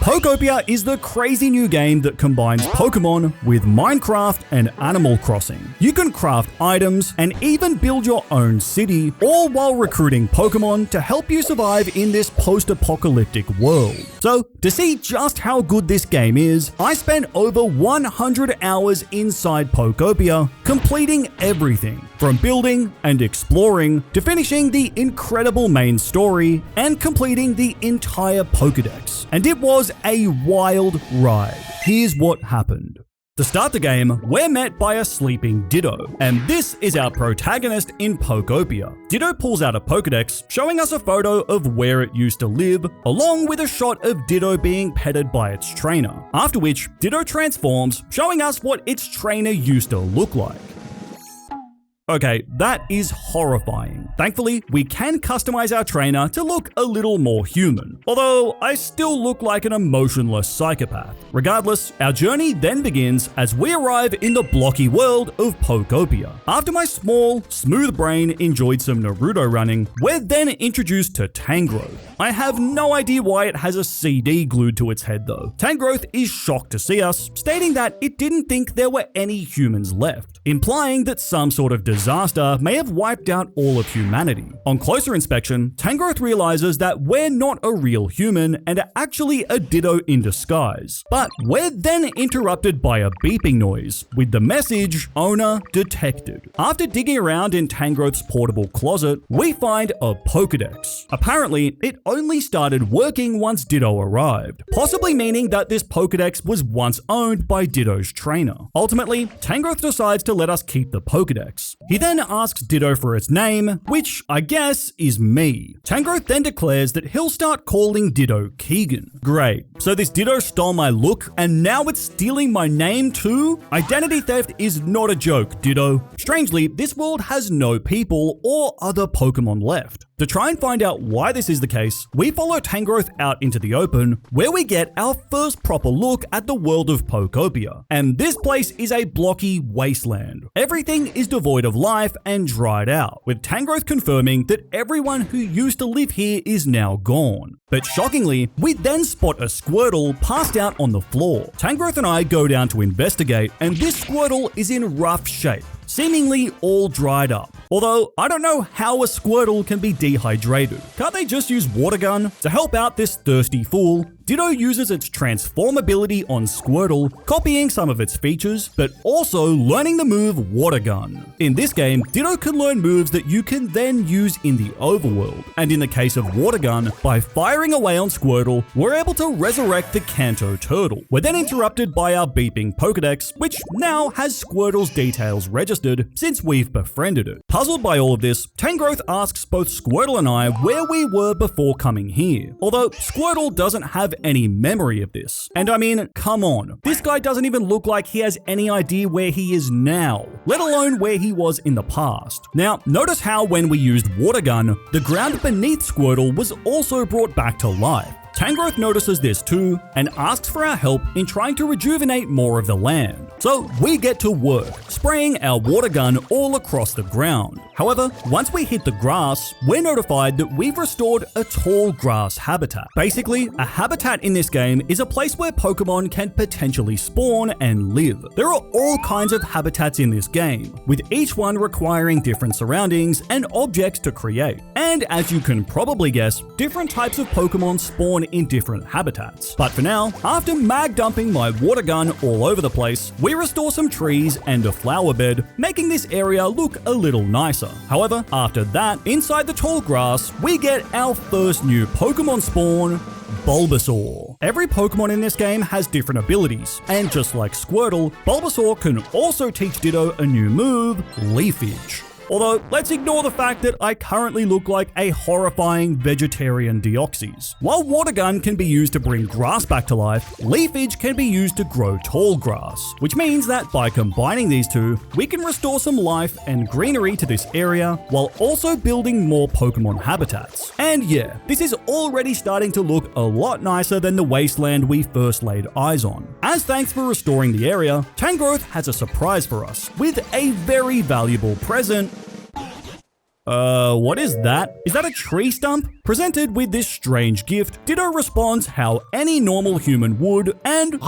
Pokopia is the crazy new game that combines Pokemon with Minecraft and Animal Crossing. You can craft items and even build your own city, all while recruiting Pokemon to help you survive in this post-apocalyptic world. So, to see just how good this game is, I spent over 100 hours inside Pokopia, completing everything, from building and exploring to finishing the incredible main story and completing the entire Pokedex. And it was a wild ride. Here's what happened. To start the game, we're met by a sleeping Ditto, and this is our protagonist in Pokopia. Ditto pulls out a Pokedex, showing us a photo of where it used to live, along with a shot of Ditto being petted by its trainer, after which Ditto transforms, showing us what its trainer used to look like. Okay, that is horrifying. Thankfully, we can customize our trainer to look a little more human, although I still look like an emotionless psychopath. Regardless, our journey then begins as we arrive in the blocky world of Pokopia. After my small, smooth brain enjoyed some Naruto running, we're then introduced to Tangrowth. I have no idea why it has a CD glued to its head though. Tangrowth is shocked to see us, stating that it didn't think there were any humans left, implying that some sort of disaster may have wiped out all of humanity. On closer inspection, Tangrowth realizes that we're not a real human and are actually a Ditto in disguise. But we're then interrupted by a beeping noise, with the message, "Owner detected." After digging around in Tangrowth's portable closet, we find a Pokedex. Apparently, it only started working once Ditto arrived, possibly meaning that this Pokedex was once owned by Ditto's trainer. Ultimately, Tangrowth decides to let us keep the Pokedex. He then asks Ditto for its name, which I guess is me. Tangrowth then declares that he'll start calling Ditto Keegan. Great, so this Ditto stole my look and now it's stealing my name too? Identity theft is not a joke, Ditto. Strangely, this world has no people or other Pokemon left. To try and find out why this is the case, we follow Tangrowth out into the open, where we get our first proper look at the world of Pokopia. And this place is a blocky wasteland. Everything is devoid of life and dried out, with Tangrowth confirming that everyone who used to live here is now gone. But shockingly, we then spot a Squirtle passed out on the floor. Tangrowth and I go down to investigate, and this Squirtle is in rough shape, seemingly all dried up. Although, I don't know how a Squirtle can be dehydrated. Can't they just use Water Gun? To help out this thirsty fool, Ditto uses its transform ability on Squirtle, copying some of its features, but also learning the move Water Gun. In this game, Ditto can learn moves that you can then use in the overworld, and in the case of Water Gun, by firing away on Squirtle, we're able to resurrect the Kanto turtle. We're then interrupted by our beeping Pokedex, which now has Squirtle's details registered since we've befriended it. Puzzled by all of this, Tangrowth asks both Squirtle and I where we were before coming here, although Squirtle doesn't have any memory of this. And I mean, come on, this guy doesn't even look like he has any idea where he is now, let alone where he was in the past. Now, notice how when we used Water Gun, the ground beneath Squirtle was also brought back to life. Tangrowth notices this too and asks for our help in trying to rejuvenate more of the land. So we get to work, spraying our Water Gun all across the ground. However, once we hit the grass, we're notified that we've restored a tall grass habitat. Basically, a habitat in this game is a place where Pokemon can potentially spawn and live. There are all kinds of habitats in this game, with each one requiring different surroundings and objects to create. And as you can probably guess, different types of Pokemon spawn in different habitats. But for now, after mag dumping my Water Gun all over the place, we restore some trees and a flower bed, making this area look a little nicer. However, after that, inside the tall grass, we get our first new Pokemon spawn, Bulbasaur. Every Pokemon in this game has different abilities, and just like Squirtle, Bulbasaur can also teach Ditto a new move, Leafage. Although, let's ignore the fact that I currently look like a horrifying vegetarian Deoxys. While Water Gun can be used to bring grass back to life, Leafage can be used to grow tall grass, which means that by combining these two, we can restore some life and greenery to this area while also building more Pokemon habitats. And yeah, this is already starting to look a lot nicer than the wasteland we first laid eyes on. As thanks for restoring the area, Tangrowth has a surprise for us with a very valuable present, What is that? Is that a tree stump? Presented with this strange gift, Ditto responds how any normal human would, and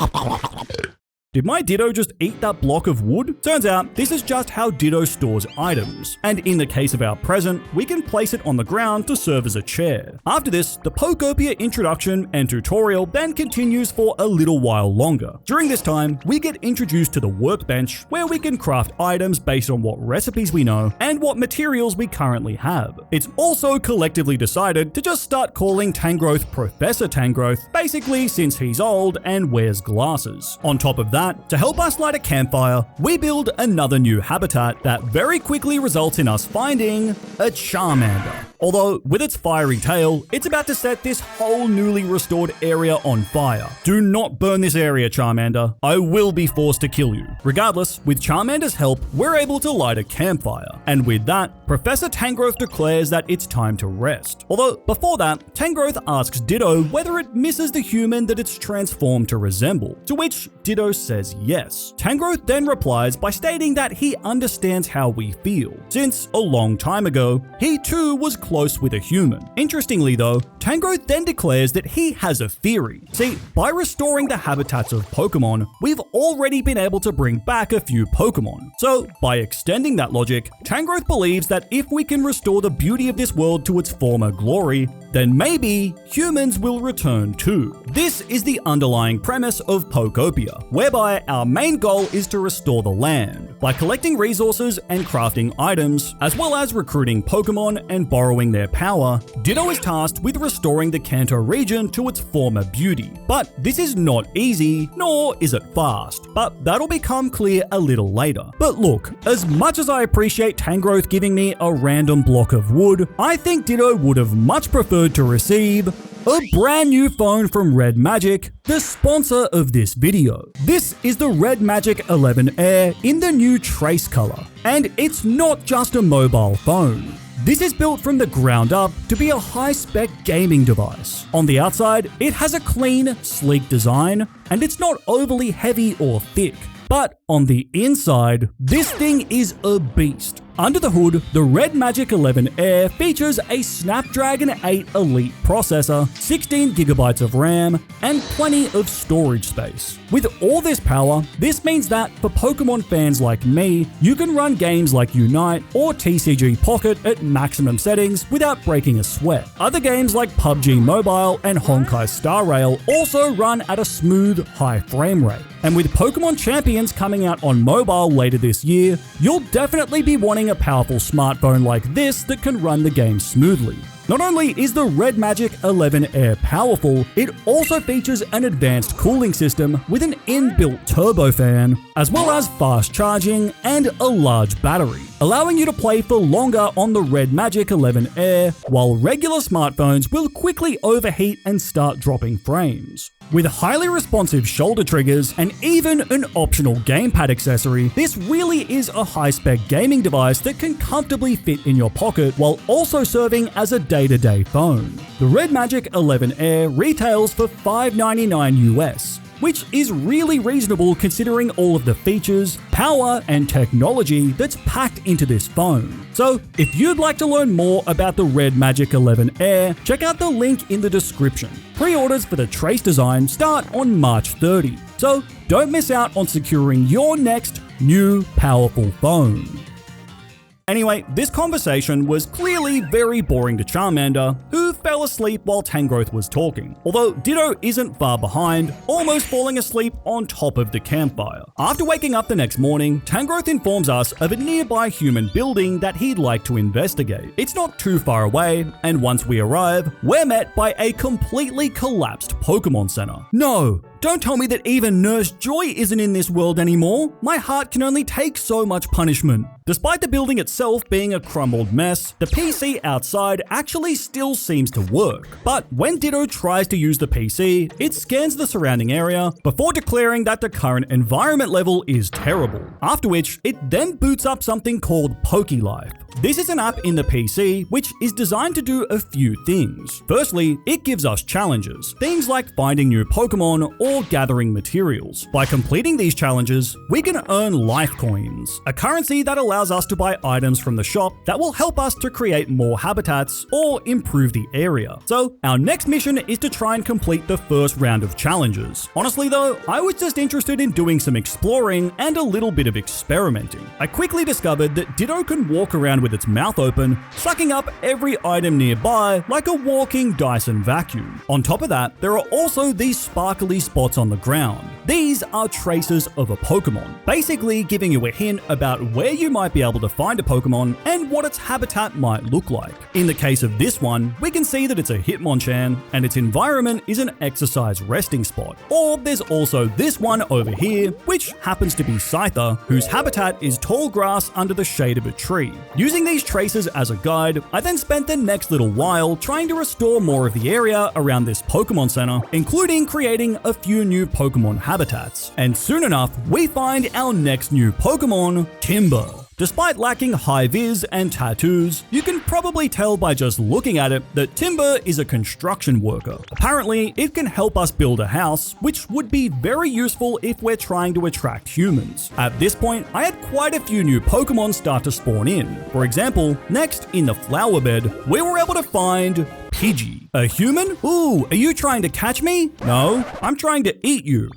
did my Ditto just eat that block of wood? Turns out, this is just how Ditto stores items, and in the case of our present, we can place it on the ground to serve as a chair. After this, the Pokopia introduction and tutorial then continues for a little while longer. During this time, we get introduced to the workbench, where we can craft items based on what recipes we know and what materials we currently have. It's also collectively decided to just start calling Tangrowth Professor Tangrowth, basically since he's old and wears glasses. On top of that, to help us light a campfire, we build another new habitat that very quickly results in us finding a Charmander. Although, with its fiery tail, it's about to set this whole newly restored area on fire. Do not burn this area, Charmander. I will be forced to kill you. Regardless, with Charmander's help, we're able to light a campfire. And with that, Professor Tangrowth declares that it's time to rest. Although, before that, Tangrowth asks Ditto whether it misses the human that it's transformed to resemble, to which Ditto says yes. Tangrowth then replies by stating that he understands how we feel, since a long time ago, he too was close with a human. Interestingly though, Tangrowth then declares that he has a theory. See, by restoring the habitats of Pokemon, we've already been able to bring back a few Pokemon. So, by extending that logic, Tangrowth believes that if we can restore the beauty of this world to its former glory, then maybe humans will return too. This is the underlying premise of Pokopia, whereby our main goal is to restore the land by collecting resources and crafting items, as well as recruiting Pokemon and borrowing their power. Ditto is tasked with restoring the Kanto region to its former beauty. But this is not easy, nor is it fast, but that'll become clear a little later. But look, as much as I appreciate Tangrowth giving me a random block of wood, I think Ditto would have much preferred to receive a brand new phone from Red Magic, the sponsor of this video. This is the Red Magic 11 Air in the new Trace color, and it's not just a mobile phone. This is built from the ground up to be a high-spec gaming device. On the outside, it has a clean, sleek design, and it's not overly heavy or thick. But on the inside, this thing is a beast. Under the hood, the Red Magic 11 Air features a Snapdragon 8 Elite processor, 16GB of RAM, and plenty of storage space. With all this power, this means that for Pokemon fans like me, you can run games like Unite or TCG Pocket at maximum settings without breaking a sweat. Other games like PUBG Mobile and Honkai Star Rail also run at a smooth, high frame rate. And with Pokemon Champions coming out on mobile later this year, you'll definitely be wanting a powerful smartphone like this that can run the game smoothly. Not only is the Red Magic 11 Air powerful, it also features an advanced cooling system with an inbuilt turbofan, as well as fast charging and a large battery, allowing you to play for longer on the Red Magic 11 Air, while regular smartphones will quickly overheat and start dropping frames. With highly responsive shoulder triggers and even an optional gamepad accessory, this really is a high-spec gaming device that can comfortably fit in your pocket while also serving as a day-to-day phone. The Red Magic 11 Air retails for $599 US, which is really reasonable considering all of the features, power, and technology that's packed into this phone. So, if you'd like to learn more about the Red Magic 11 Air, check out the link in the description. Pre-orders for the Trace design start on March 30, so don't miss out on securing your next new powerful phone. Anyway, this conversation was clearly very boring to Charmander, who fell asleep while Tangrowth was talking, although Ditto isn't far behind, almost falling asleep on top of the campfire. After waking up the next morning, Tangrowth informs us of a nearby human building that he'd like to investigate. It's not too far away, and once we arrive, we're met by a completely collapsed Pokémon Center. No! Don't tell me that even Nurse Joy isn't in this world anymore. My heart can only take so much punishment. Despite the building itself being a crumbled mess, the PC outside actually still seems to work. But when Ditto tries to use the PC, it scans the surrounding area before declaring that the current environment level is terrible. After which, it then boots up something called Pokelife. This is an app in the PC which is designed to do a few things. Firstly, it gives us challenges, things like finding new Pokemon or gathering materials. By completing these challenges, we can earn life coins, a currency that allows us to buy items from the shop that will help us to create more habitats or improve the area. So our next mission is to try and complete the first round of challenges. Honestly though, I was just interested in doing some exploring and a little bit of experimenting. I quickly discovered that Ditto can walk around with its mouth open, sucking up every item nearby like a walking Dyson vacuum. On top of that, there are also these sparkly spots on the ground. These are traces of a Pokemon, basically giving you a hint about where you might be able to find a Pokemon and what its habitat might look like. In the case of this one, we can see that it's a Hitmonchan and its environment is an exercise resting spot. Or there's also this one over here, which happens to be Scyther, whose habitat is tall grass under the shade of a tree. Using these traces as a guide, I then spent the next little while trying to restore more of the area around this Pokemon Center, including creating a few new Pokemon habitats. And soon enough, we find our next new Pokemon, Timber. Despite lacking high vis and tattoos, you can probably tell by just looking at it that Timber is a construction worker. Apparently, it can help us build a house, which would be very useful if we're trying to attract humans. At this point, I had quite a few new Pokemon start to spawn in. For example, next in the flower bed, we were able to find Pidgey. A human? Ooh, are you trying to catch me? No, I'm trying to eat you.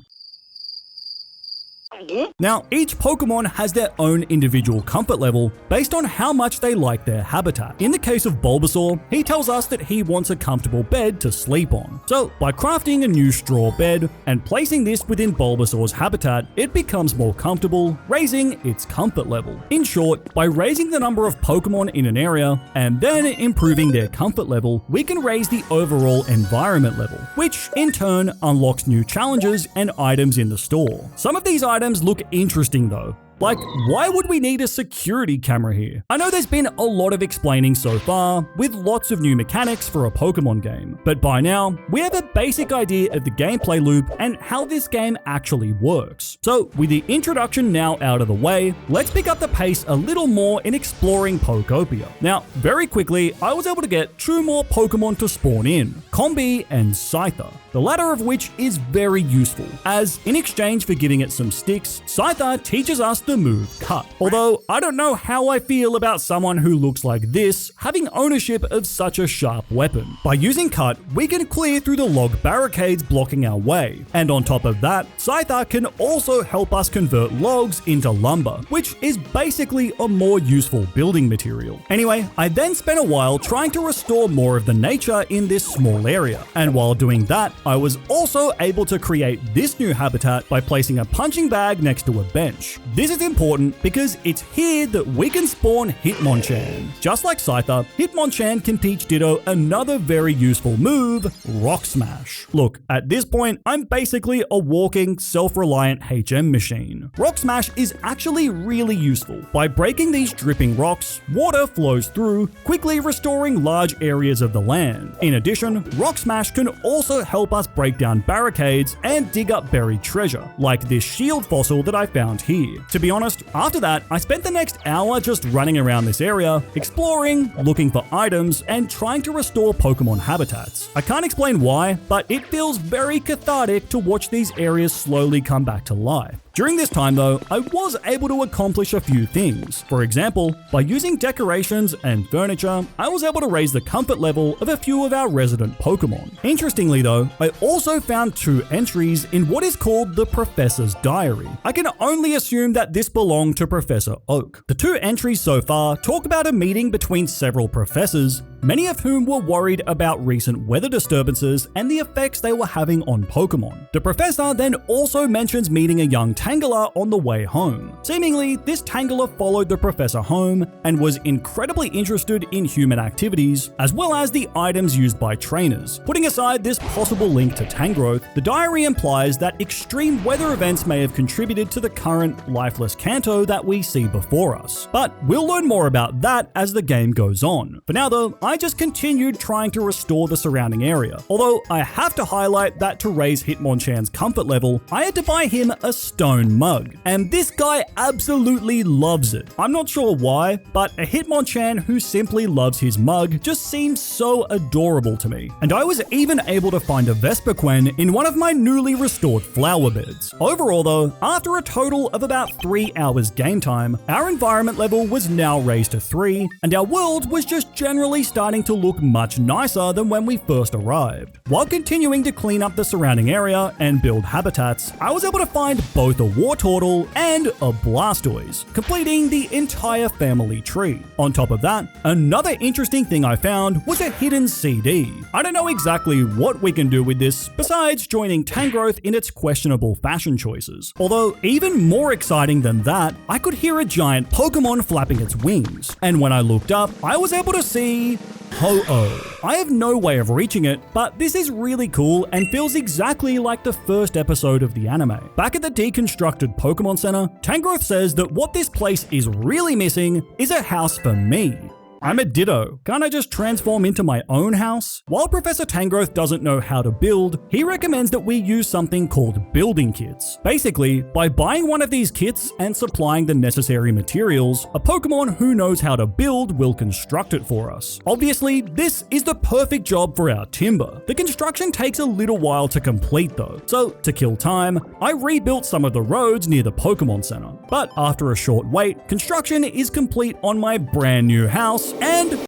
Now, each Pokemon has their own individual comfort level based on how much they like their habitat. In the case of Bulbasaur, he tells us that he wants a comfortable bed to sleep on. So, by crafting a new straw bed and placing this within Bulbasaur's habitat, it becomes more comfortable, raising its comfort level. In short, by raising the number of Pokemon in an area and then improving their comfort level, we can raise the overall environment level, which in turn unlocks new challenges and items in the store. Some of these items look interesting though. Like, why would we need a security camera here? I know there's been a lot of explaining so far, with lots of new mechanics for a Pokemon game, but by now, we have a basic idea of the gameplay loop and how this game actually works. So, with the introduction now out of the way, let's pick up the pace a little more in exploring Pokopia. Now, very quickly, I was able to get 2 more Pokemon to spawn in, Combee and Scyther, the latter of which is very useful, as in exchange for giving it some sticks, Scyther teaches us the move Cut. Although, I don't know how I feel about someone who looks like this having ownership of such a sharp weapon. By using Cut, we can clear through the log barricades blocking our way, and on top of that, Scyther can also help us convert logs into lumber, which is basically a more useful building material. Anyway, I then spent a while trying to restore more of the nature in this small area, and while doing that, I was also able to create this new habitat by placing a punching bag next to a bench. This is important because it's here that we can spawn Hitmonchan. Just like Scyther, Hitmonchan can teach Ditto another very useful move, Rock Smash. Look, at this point, I'm basically a walking, self-reliant HM machine. Rock Smash is actually really useful. By breaking these dripping rocks, water flows through, quickly restoring large areas of the land. In addition, Rock Smash can also help us break down barricades and dig up buried treasure, like this shield fossil that I found here. To be honest, after that, I spent the next hour just running around this area, exploring, looking for items, and trying to restore Pokemon habitats. I can't explain why, but it feels very cathartic to watch these areas slowly come back to life. During this time though, I was able to accomplish a few things. For example, by using decorations and furniture, I was able to raise the comfort level of a few of our resident Pokemon. Interestingly though, I also found 2 entries in what is called the Professor's Diary. I can only assume that this belonged to Professor Oak. The 2 entries so far talk about a meeting between several professors, many of whom were worried about recent weather disturbances and the effects they were having on Pokemon. The professor then also mentions meeting a young Tangela on the way home. Seemingly, this Tangela followed the professor home and was incredibly interested in human activities, as well as the items used by trainers. Putting aside this possible link to Tangrowth, the diary implies that extreme weather events may have contributed to the current lifeless Kanto that we see before us. But we'll learn more about that as the game goes on. For now though, I just continued trying to restore the surrounding area. Although I have to highlight that to raise Hitmonchan's comfort level, I had to buy him a stone mug. And this guy absolutely loves it. I'm not sure why, but a Hitmonchan who simply loves his mug just seems so adorable to me. And I was even able to find a Vespiquen in one of my newly restored flower beds. Overall though, after a total of about 3 hours game time, our environment level was now raised to 3, and our world was just generally starting to look much nicer than when we first arrived. While continuing to clean up the surrounding area and build habitats, I was able to find both a Wartortle and a Blastoise, completing the entire family tree. On top of that, another interesting thing I found was a hidden CD. I don't know exactly what we can do with this besides joining Tangrowth in its questionable fashion choices. Although even more exciting than that, I could hear a giant Pokemon flapping its wings. And when I looked up, I was able to see Ho-Oh. I have no way of reaching it, but this is really cool and feels exactly like the first episode of the anime. Back at the deconstructed Pokemon Center, Tangrowth says that what this place is really missing is a house for me. I'm a Ditto. Can't I just transform into my own house? While Professor Tangrowth doesn't know how to build, he recommends that we use something called building kits. Basically, by buying one of these kits and supplying the necessary materials, a Pokemon who knows how to build will construct it for us. Obviously, this is the perfect job for our Timber. The construction takes a little while to complete though, so to kill time, I rebuilt some of the roads near the Pokemon Center. But after a short wait, construction is complete on my brand new house, and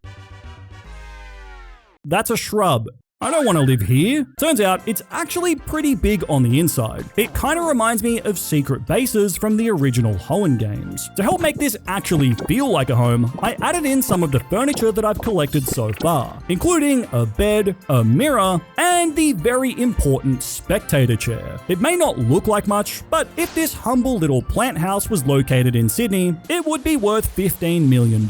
that's a shrub. I don't want to live here. Turns out it's actually pretty big on the inside. It kind of reminds me of secret bases from the original Hoenn games. To help make this actually feel like a home, I added in some of the furniture that I've collected so far, including a bed, a mirror, and the very important spectator chair. It may not look like much, but if this humble little plant house was located in Sydney, it would be worth $15 million.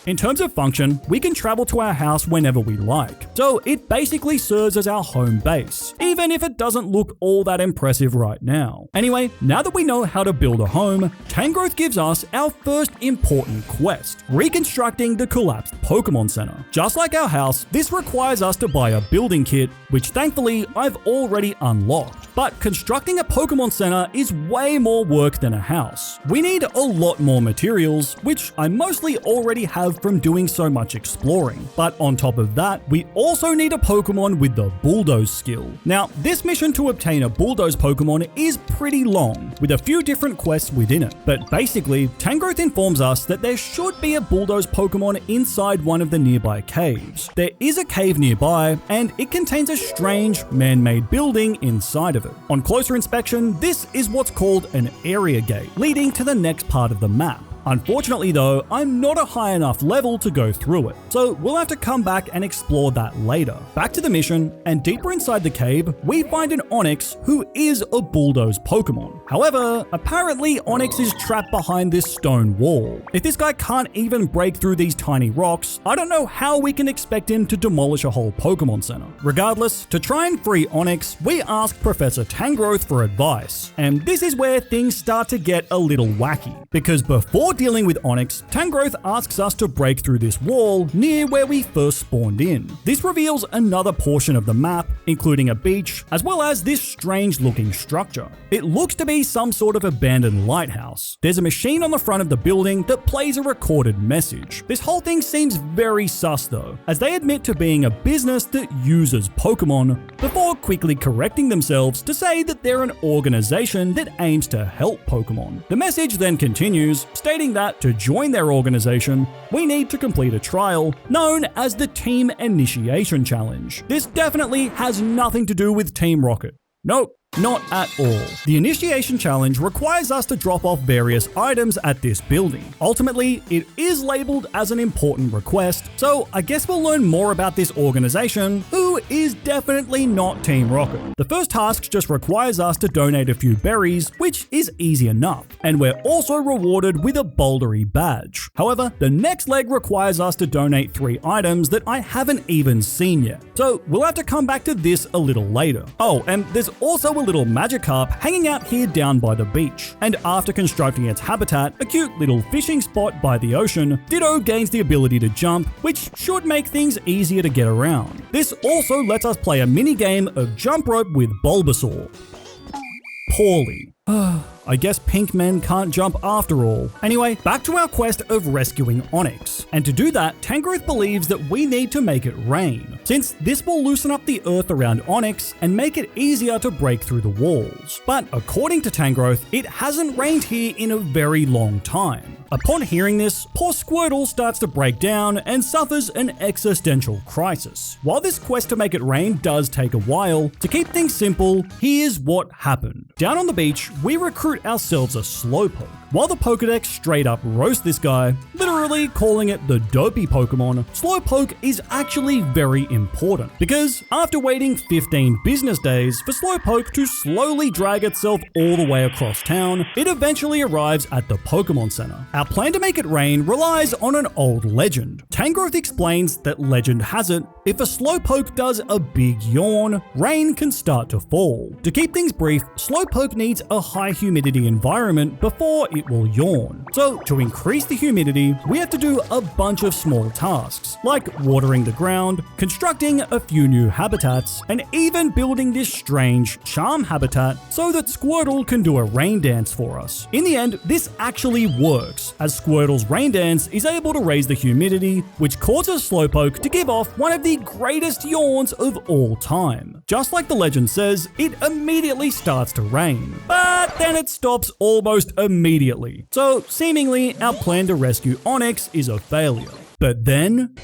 In terms of function, we can travel to our house whenever we like. So it basically serves as our home base, even if it doesn't look all that impressive right now. Anyway, now that we know how to build a home, Tangrowth gives us our first important quest, reconstructing the collapsed Pokemon Center. Just like our house, this requires us to buy a building kit, which thankfully I've already unlocked. But constructing a Pokemon Center is way more work than a house. We need a lot more materials, which I mostly already have from doing so much exploring. But on top of that, we also need a Pokemon with the Bulldoze skill. Now, this mission to obtain a Bulldoze Pokemon is pretty long, with a few different quests within it. But basically, Tangrowth informs us that there should be a Bulldoze Pokemon inside one of the nearby caves. There is a cave nearby, and it contains a strange man-made building inside of it. On closer inspection, this is what's called an area gate, leading to the next part of the map. Unfortunately though, I'm not a high enough level to go through it, so we'll have to come back and explore that later. Back to the mission, and deeper inside the cave, we find an Onix who is a Bulldoze Pokemon. However, apparently Onix is trapped behind this stone wall. If this guy can't even break through these tiny rocks, I don't know how we can expect him to demolish a whole Pokemon Center. Regardless, to try and free Onix, we ask Professor Tangrowth for advice, and this is where things start to get a little wacky, because before dealing with Onix, Tangrowth asks us to break through this wall near where we first spawned in. This reveals another portion of the map, including a beach, as well as this strange looking structure. It looks to be some sort of abandoned lighthouse. There's a machine on the front of the building that plays a recorded message. This whole thing seems very sus though, as they admit to being a business that uses Pokemon, before quickly correcting themselves to say that they're an organization that aims to help Pokemon. The message then continues, stating that to join their organization, we need to complete a trial known as the Team Initiation Challenge. This definitely has nothing to do with Team Rocket. Nope. Not at all. The Initiation Challenge requires us to drop off various items at this building. Ultimately, it is labeled as an important request, so I guess we'll learn more about this organization, who Ditto is definitely not Team Rocket. The first task just requires us to donate a few berries, which is easy enough, and we're also rewarded with a bouldery badge. However, the next leg requires us to donate 3 items that I haven't even seen yet, so we'll have to come back to this a little later. Oh, and there's also a little Magikarp hanging out here down by the beach, and after constructing its habitat, a cute little fishing spot by the ocean, Ditto gains the ability to jump, which should make things easier to get around. This also lets us play a mini game of jump rope with Bulbasaur. Poorly. I guess pink men can't jump after all. Anyway, back to our quest of rescuing Onix. And to do that, Tangrowth believes that we need to make it rain, since this will loosen up the earth around Onix and make it easier to break through the walls. But according to Tangrowth, it hasn't rained here in a very long time. Upon hearing this, poor Squirtle starts to break down and suffers an existential crisis. While this quest to make it rain does take a while, to keep things simple, here's what happened. Down on the beach, we recruit ourselves a Slowpoke. While the Pokedex straight up roast this guy, literally calling it the dopey Pokemon, Slowpoke is actually very important, because after waiting 15 business days for Slowpoke to slowly drag itself all the way across town, it eventually arrives at the Pokémon Center. Our plan to make it rain relies on an old legend. Tangrowth explains that legend has it, if a Slowpoke does a big yawn, rain can start to fall. To keep things brief, Slowpoke needs a high humidity environment before it will yawn. So to increase the humidity, we have to do a bunch of small tasks, like watering the ground, constructing a few new habitats, and even building this strange charm habitat so that Squirtle can do a rain dance for us. In the end, this actually works, as Squirtle's rain dance is able to raise the humidity, which causes Slowpoke to give off one of the greatest yawns of all time. Just like the legend says, it immediately starts to rain, but then it stops almost immediately. So seemingly, our plan to rescue Onix is a failure. But then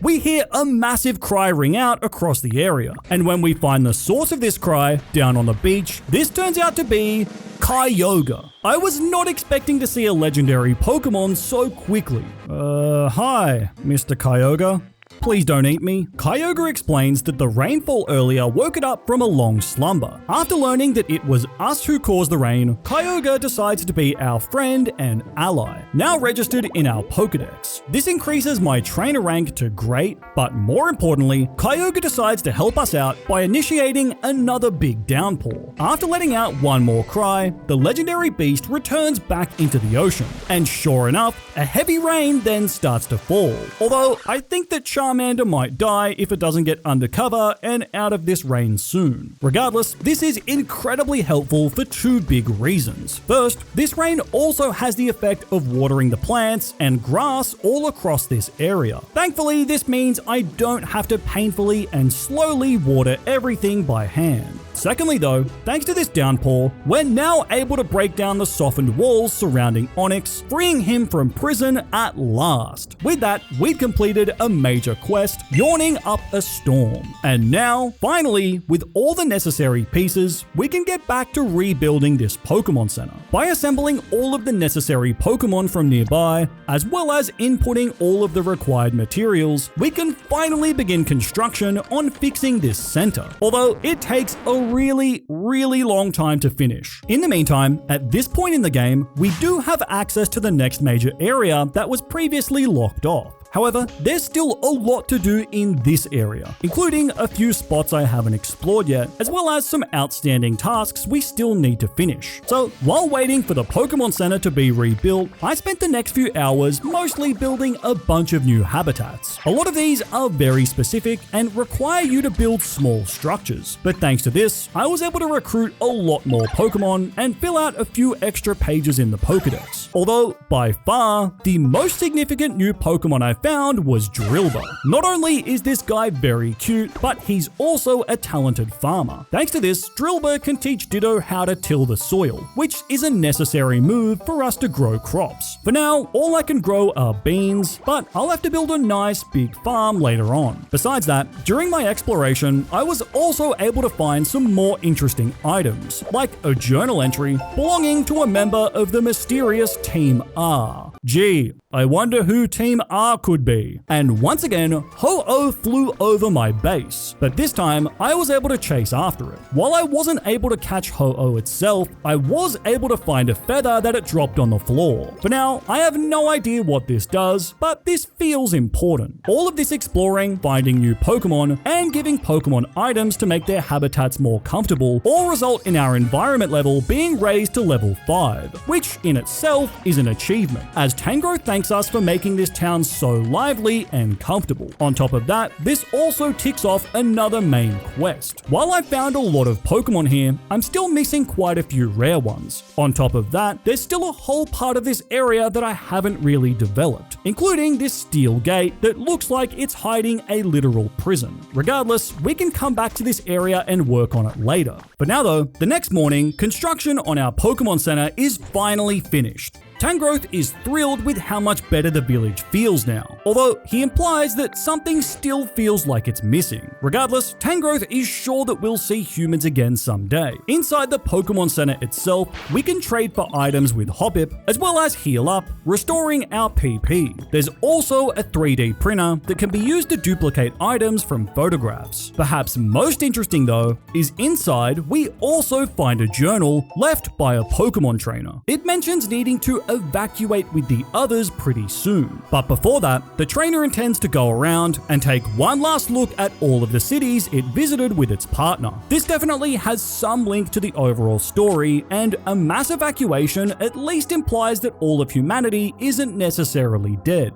we hear a massive cry ring out across the area, and when we find the source of this cry down on the beach, this turns out to be Kyogre. I was not expecting to see a legendary Pokemon so quickly. Hi, Mr. Kyogre. Please don't eat me. Kyogre explains that the rainfall earlier woke it up from a long slumber. After learning that it was us who caused the rain, Kyogre decides to be our friend and ally, now registered in our Pokedex. This increases my trainer rank to great, but more importantly, Kyogre decides to help us out by initiating another big downpour. After letting out one more cry, the legendary beast returns back into the ocean, and sure enough, a heavy rain then starts to fall. Although I think that Charmander might die if it doesn't get undercover and out of this rain soon. Regardless, this is incredibly helpful for 2 big reasons. First, this rain also has the effect of watering the plants and grass all across this area. Thankfully, this means I don't have to painfully and slowly water everything by hand. Secondly though, thanks to this downpour, we're now able to break down the softened walls surrounding Onix, freeing him from prison at last. With that, we'd completed a major quest, yawning up a storm. And now, finally, with all the necessary pieces, we can get back to rebuilding this Pokémon Center. By assembling all of the necessary Pokémon from nearby, as well as inputting all of the required materials, we can finally begin construction on fixing this center. Although it takes a really long time to finish. In the meantime, at this point in the game, we do have access to the next major area that was previously locked off. However, there's still a lot to do in this area, including a few spots I haven't explored yet, as well as some outstanding tasks we still need to finish. So, while waiting for the Pokémon Center to be rebuilt, I spent the next few hours mostly building a bunch of new habitats. A lot of these are very specific and require you to build small structures, but thanks to this, I was able to recruit a lot more Pokémon and fill out a few extra pages in the Pokedex. Although, by far, the most significant new Pokémon I found was Drillbur. Not only is this guy very cute, but he's also a talented farmer. Thanks to this, Drillbur can teach Ditto how to till the soil, which is a necessary move for us to grow crops. For now, all I can grow are beans, but I'll have to build a nice big farm later on. Besides that, during my exploration, I was also able to find some more interesting items, like a journal entry belonging to a member of the mysterious Team R. Gee, I wonder who Team R could be. And once again, Ho-Oh flew over my base, but this time I was able to chase after it. While I wasn't able to catch Ho-Oh itself, I was able to find a feather that it dropped on the floor. For now, I have no idea what this does, but this feels important. All of this exploring, finding new Pokemon, and giving Pokemon items to make their habitats more comfortable all result in our environment level being raised to level 5, which in itself is an achievement, as Tangrowth thanks us for making this town so lively and comfortable. On top of that, this also ticks off another main quest. While I found a lot of Pokemon here, I'm still missing quite a few rare ones. On top of that, there's still a whole part of this area that I haven't really developed, including this steel gate that looks like it's hiding a literal prison. Regardless, we can come back to this area and work on it later. For now though, the next morning, construction on our Pokemon Center is finally finished. Tangrowth is thrilled with how much better the village feels now, although he implies that something still feels like it's missing. Regardless, Tangrowth is sure that we'll see humans again someday. Inside the Pokemon Center itself, we can trade for items with Hoppip, as well as heal up, restoring our PP. There's also a 3D printer that can be used to duplicate items from photographs. Perhaps most interesting though, is inside we also find a journal left by a Pokemon trainer. It mentions needing to evacuate with the others pretty soon. But before that, the trainer intends to go around and take one last look at all of the cities it visited with its partner. This definitely has some link to the overall story, and a mass evacuation at least implies that all of humanity isn't necessarily dead.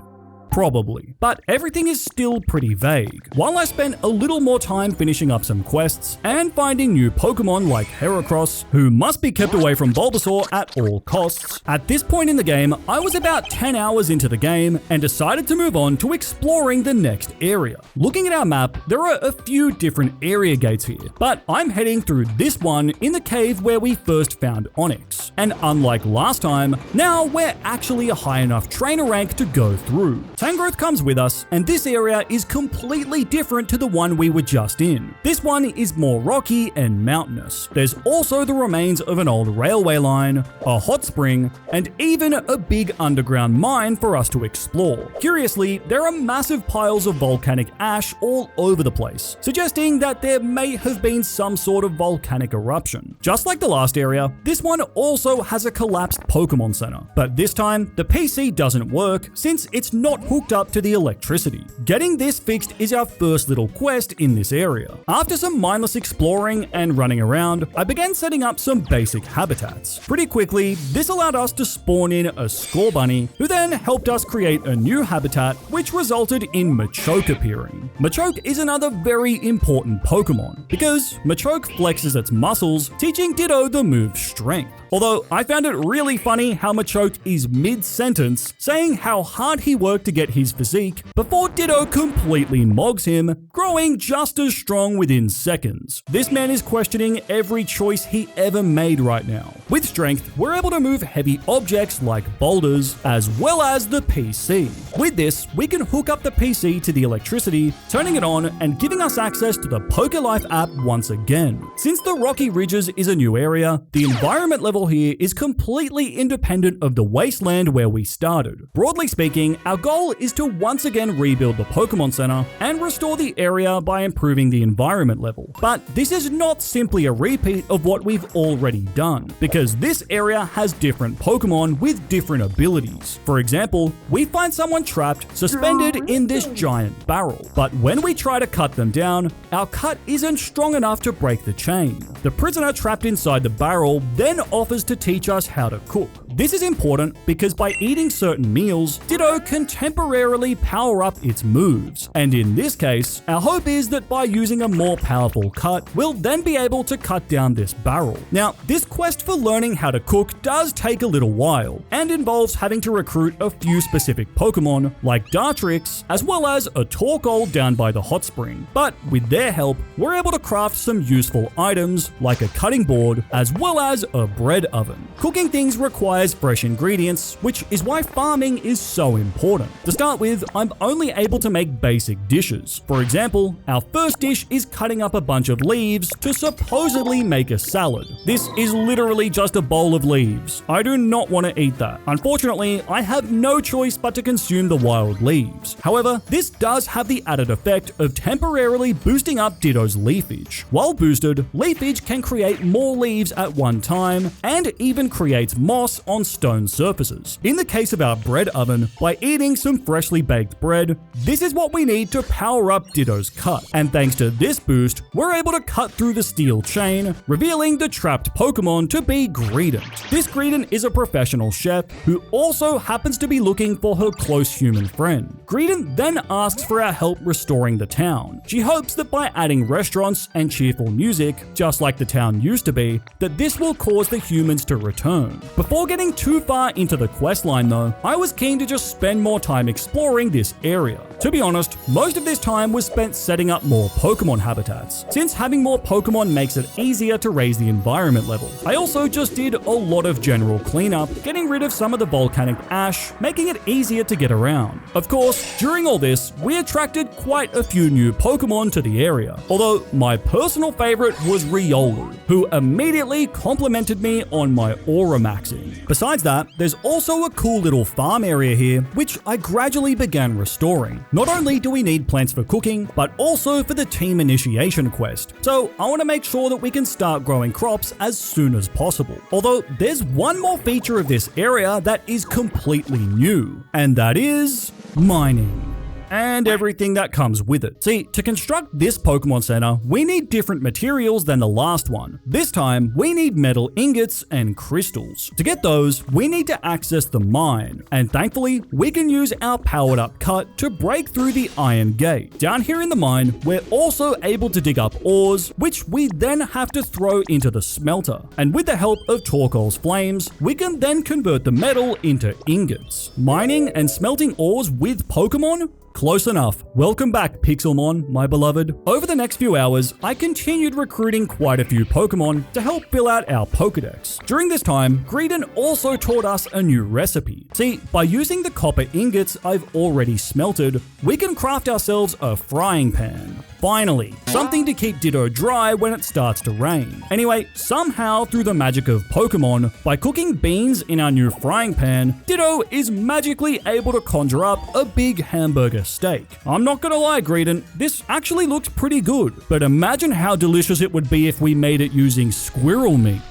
Probably. But everything is still pretty vague. While I spent a little more time finishing up some quests and finding new Pokemon like Heracross, who must be kept away from Bulbasaur at all costs, at this point in the game, I was about 10 hours into the game and decided to move on to exploring the next area. Looking at our map, there are a few different area gates here, but I'm heading through this one in the cave where we first found Onyx. And unlike last time, now we're actually a high enough trainer rank to go through. Tangrowth comes with us, and this area is completely different to the one we were just in. This one is more rocky and mountainous. There's also the remains of an old railway line, a hot spring, and even a big underground mine for us to explore. Curiously, there are massive piles of volcanic ash all over the place, suggesting that there may have been some sort of volcanic eruption. Just like the last area, this one also has a collapsed Pokemon Center, but this time the PC doesn't work since it's not hooked up to the electricity. Getting this fixed is our first little quest in this area. After some mindless exploring and running around, I began setting up some basic habitats. Pretty quickly, this allowed us to spawn in a Scorbunny, who then helped us create a new habitat, which resulted in Machoke appearing. Machoke is another very important Pokemon, because Machoke flexes its muscles, teaching Ditto the move Strength. Although I found it really funny how Machoke is mid-sentence saying how hard he worked to get his physique before Ditto completely mogs him, growing just as strong within seconds. This man is questioning every choice he ever made right now. With Strength, we're able to move heavy objects like boulders, as well as the PC. With this, we can hook up the PC to the electricity, turning it on and giving us access to the Pokelife app once again. Since the Rocky Ridges is a new area, the environment level here is completely independent of the wasteland where we started. Broadly speaking, our goal is to once again rebuild the Pokemon Center and restore the area by improving the environment level. But this is not simply a repeat of what we've already done, because this area has different Pokemon with different abilities. For example, we find someone trapped, suspended in this giant barrel, but when we try to cut them down, our cut isn't strong enough to break the chain. The prisoner trapped inside the barrel then offers to teach us how to cook. This is important because by eating certain meals, Ditto can temporarily power up its moves, and in this case, our hope is that by using a more powerful cut, we'll then be able to cut down this barrel. Now, this quest for learning how to cook does take a little while, and involves having to recruit a few specific Pokemon, like Dartrix, as well as a Torkoal down by the hot spring. But with their help, we're able to craft some useful items, like a cutting board, as well as a bread oven. Cooking things requires requires fresh ingredients, which is why farming is so important. To start with, I'm only able to make basic dishes. For example, our first dish is cutting up a bunch of leaves to supposedly make a salad. This is literally just a bowl of leaves. I do not want to eat that. Unfortunately, I have no choice but to consume the wild leaves. However, this does have the added effect of temporarily boosting up Ditto's leafage. While boosted, leafage can create more leaves at one time and even creates moss on stone surfaces. In the case of our bread oven, by eating some freshly baked bread, this is what we need to power up Ditto's cut. And thanks to this boost, we're able to cut through the steel chain, revealing the trapped Pokemon to be Greedent. This Greedent is a professional chef who also happens to be looking for her close human friend. Greedent then asks for our help restoring the town. She hopes that by adding restaurants and cheerful music, just like the town used to be, that this will cause the humans to return. Before getting too far into the questline though, I was keen to just spend more time exploring this area. To be honest, most of this time was spent setting up more Pokemon habitats, since having more Pokemon makes it easier to raise the environment level. I also just did a lot of general cleanup, getting rid of some of the volcanic ash, making it easier to get around. Of course, during all this, we attracted quite a few new Pokemon to the area, although my personal favorite was Riolu, who immediately complimented me on my aura maxing. Besides that, there's also a cool little farm area here, which I gradually began restoring. Not only do we need plants for cooking, but also for the team initiation quest, so I want to make sure that we can start growing crops as soon as possible. Although there's one more feature of this area that is completely new, and that is mining. And everything that comes with it. See, to construct this Pokemon Center, we need different materials than the last one. This time, we need metal ingots and crystals. To get those, we need to access the mine, and thankfully, we can use our powered up cut to break through the iron gate. Down here in the mine, we're also able to dig up ores, which we then have to throw into the smelter. And with the help of Torkoal's flames, we can then convert the metal into ingots. Mining and smelting ores with Pokemon? Close enough. Welcome back, Pixelmon, my beloved. Over the next few hours, I continued recruiting quite a few Pokemon to help fill out our Pokedex. During this time, Greedent also taught us a new recipe. See, by using the copper ingots I've already smelted, we can craft ourselves a frying pan. Finally, something to keep Ditto dry when it starts to rain. Anyway, somehow through the magic of Pokemon, by cooking beans in our new frying pan, Ditto is magically able to conjure up a big hamburger steak. I'm not gonna lie, Greedent, this actually looks pretty good, but imagine how delicious it would be if we made it using squirrel meat.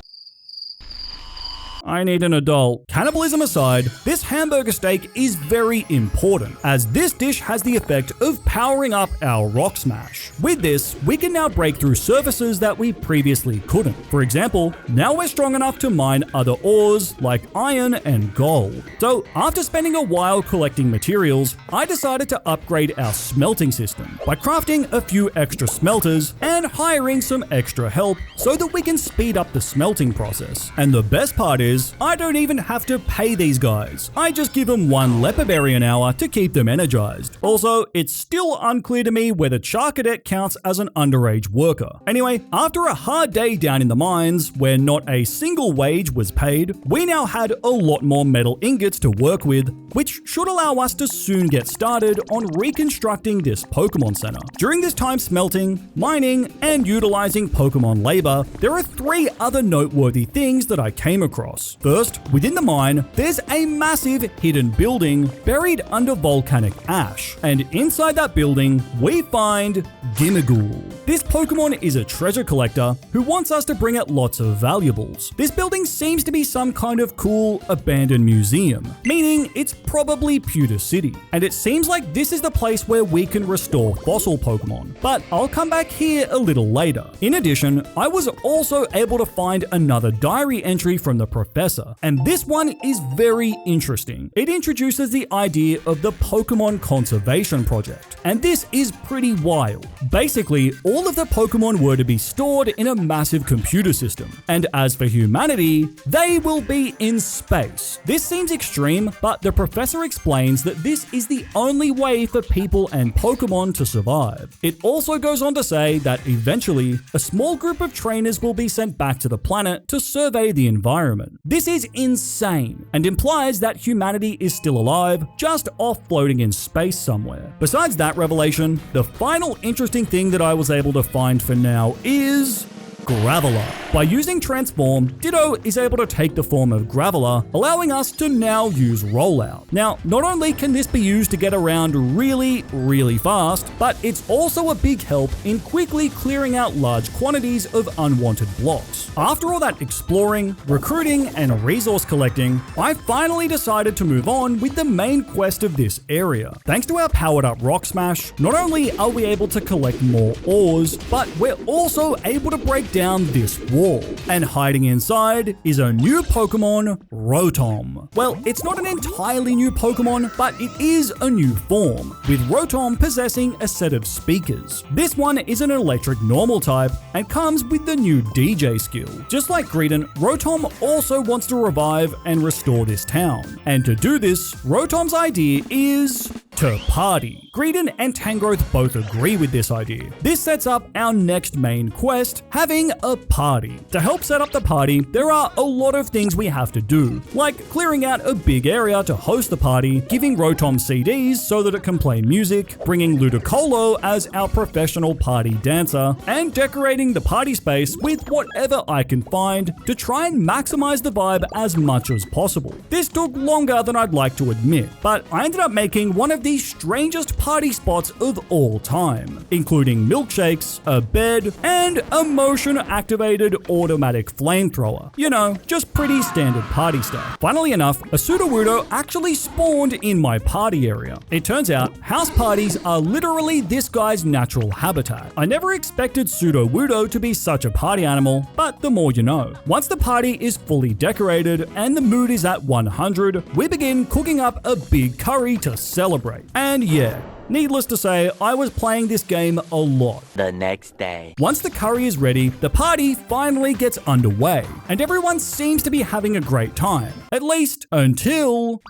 I need an adult. Cannibalism aside, this hamburger steak is very important, as this dish has the effect of powering up our Rock Smash. With this, we can now break through surfaces that we previously couldn't. For example, now we're strong enough to mine other ores like iron and gold. So after spending a while collecting materials, I decided to upgrade our smelting system by crafting a few extra smelters and hiring some extra help so that we can speed up the smelting process. And the best part is, I don't even have to pay these guys. I just give them one leper berry an hour to keep them energized. Also, it's still unclear to me whether Charcadet counts as an underage worker. Anyway, after a hard day down in the mines, where not a single wage was paid, we now had a lot more metal ingots to work with, which should allow us to soon get started on reconstructing this Pokemon Center. During this time smelting, mining, and utilizing Pokemon labor, there are 3 other noteworthy things that I came across. First, within the mine, there's a massive hidden building buried under volcanic ash, and inside that building, we find Gimmighoul. This Pokemon is a treasure collector who wants us to bring it lots of valuables. This building seems to be some kind of cool, abandoned museum, meaning it's probably Pewter City, and it seems like this is the place where we can restore fossil Pokemon, but I'll come back here a little later. In addition, I was also able to find another diary entry from the Professor, and this one is very interesting. It introduces the idea of the Pokemon Conservation Project, and this is pretty wild. Basically, all of the Pokemon were to be stored in a massive computer system, and as for humanity, they will be in space. This seems extreme, but the Professor explains that this is the only way for people and Pokemon to survive. It also goes on to say that eventually, a small group of trainers will be sent back to the planet to survey the environment. This is insane and implies that humanity is still alive, just off floating in space somewhere. Besides that revelation, the final interesting thing that I was able to find for now is Graveler. By using Transform, Ditto is able to take the form of Graveler, allowing us to now use Rollout. Now, not only can this be used to get around really fast, but it's also a big help in quickly clearing out large quantities of unwanted blocks. After all that exploring, recruiting, and resource collecting, I finally decided to move on with the main quest of this area. Thanks to our powered up Rock Smash, not only are we able to collect more ores, but we're also able to break down this wall. And hiding inside is a new Pokemon, Rotom. Well, it's not an entirely new Pokemon, but it is a new form, with Rotom possessing a set of speakers. This one is an electric normal type and comes with the new DJ skill. Just like Greedent, Rotom also wants to revive and restore this town. And to do this, Rotom's idea is to party. Greedent and Tangrowth both agree with this idea. This sets up our next main quest, having a party. To help set up the party, there are a lot of things we have to do, like clearing out a big area to host the party, giving Rotom CDs so that it can play music, bringing Ludicolo as our professional party dancer, and decorating the party space with whatever I can find to try and maximize the vibe as much as possible. This took longer than I'd like to admit, but I ended up making one of the strangest party spots of all time, including milkshakes, a bed, and a motion-activated automatic flamethrower. You know, just pretty standard party stuff. Funnily enough, a Sudowoodo actually spawned in my party area. It turns out, house parties are literally this guy's natural habitat. I never expected Sudowoodo to be such a party animal, but the more you know. Once the party is fully decorated and the mood is at 100, we begin cooking up a big curry to celebrate. And yeah, needless to say, I was playing this game a lot. The next day. Once the curry is ready, the party finally gets underway, and everyone seems to be having a great time. At least until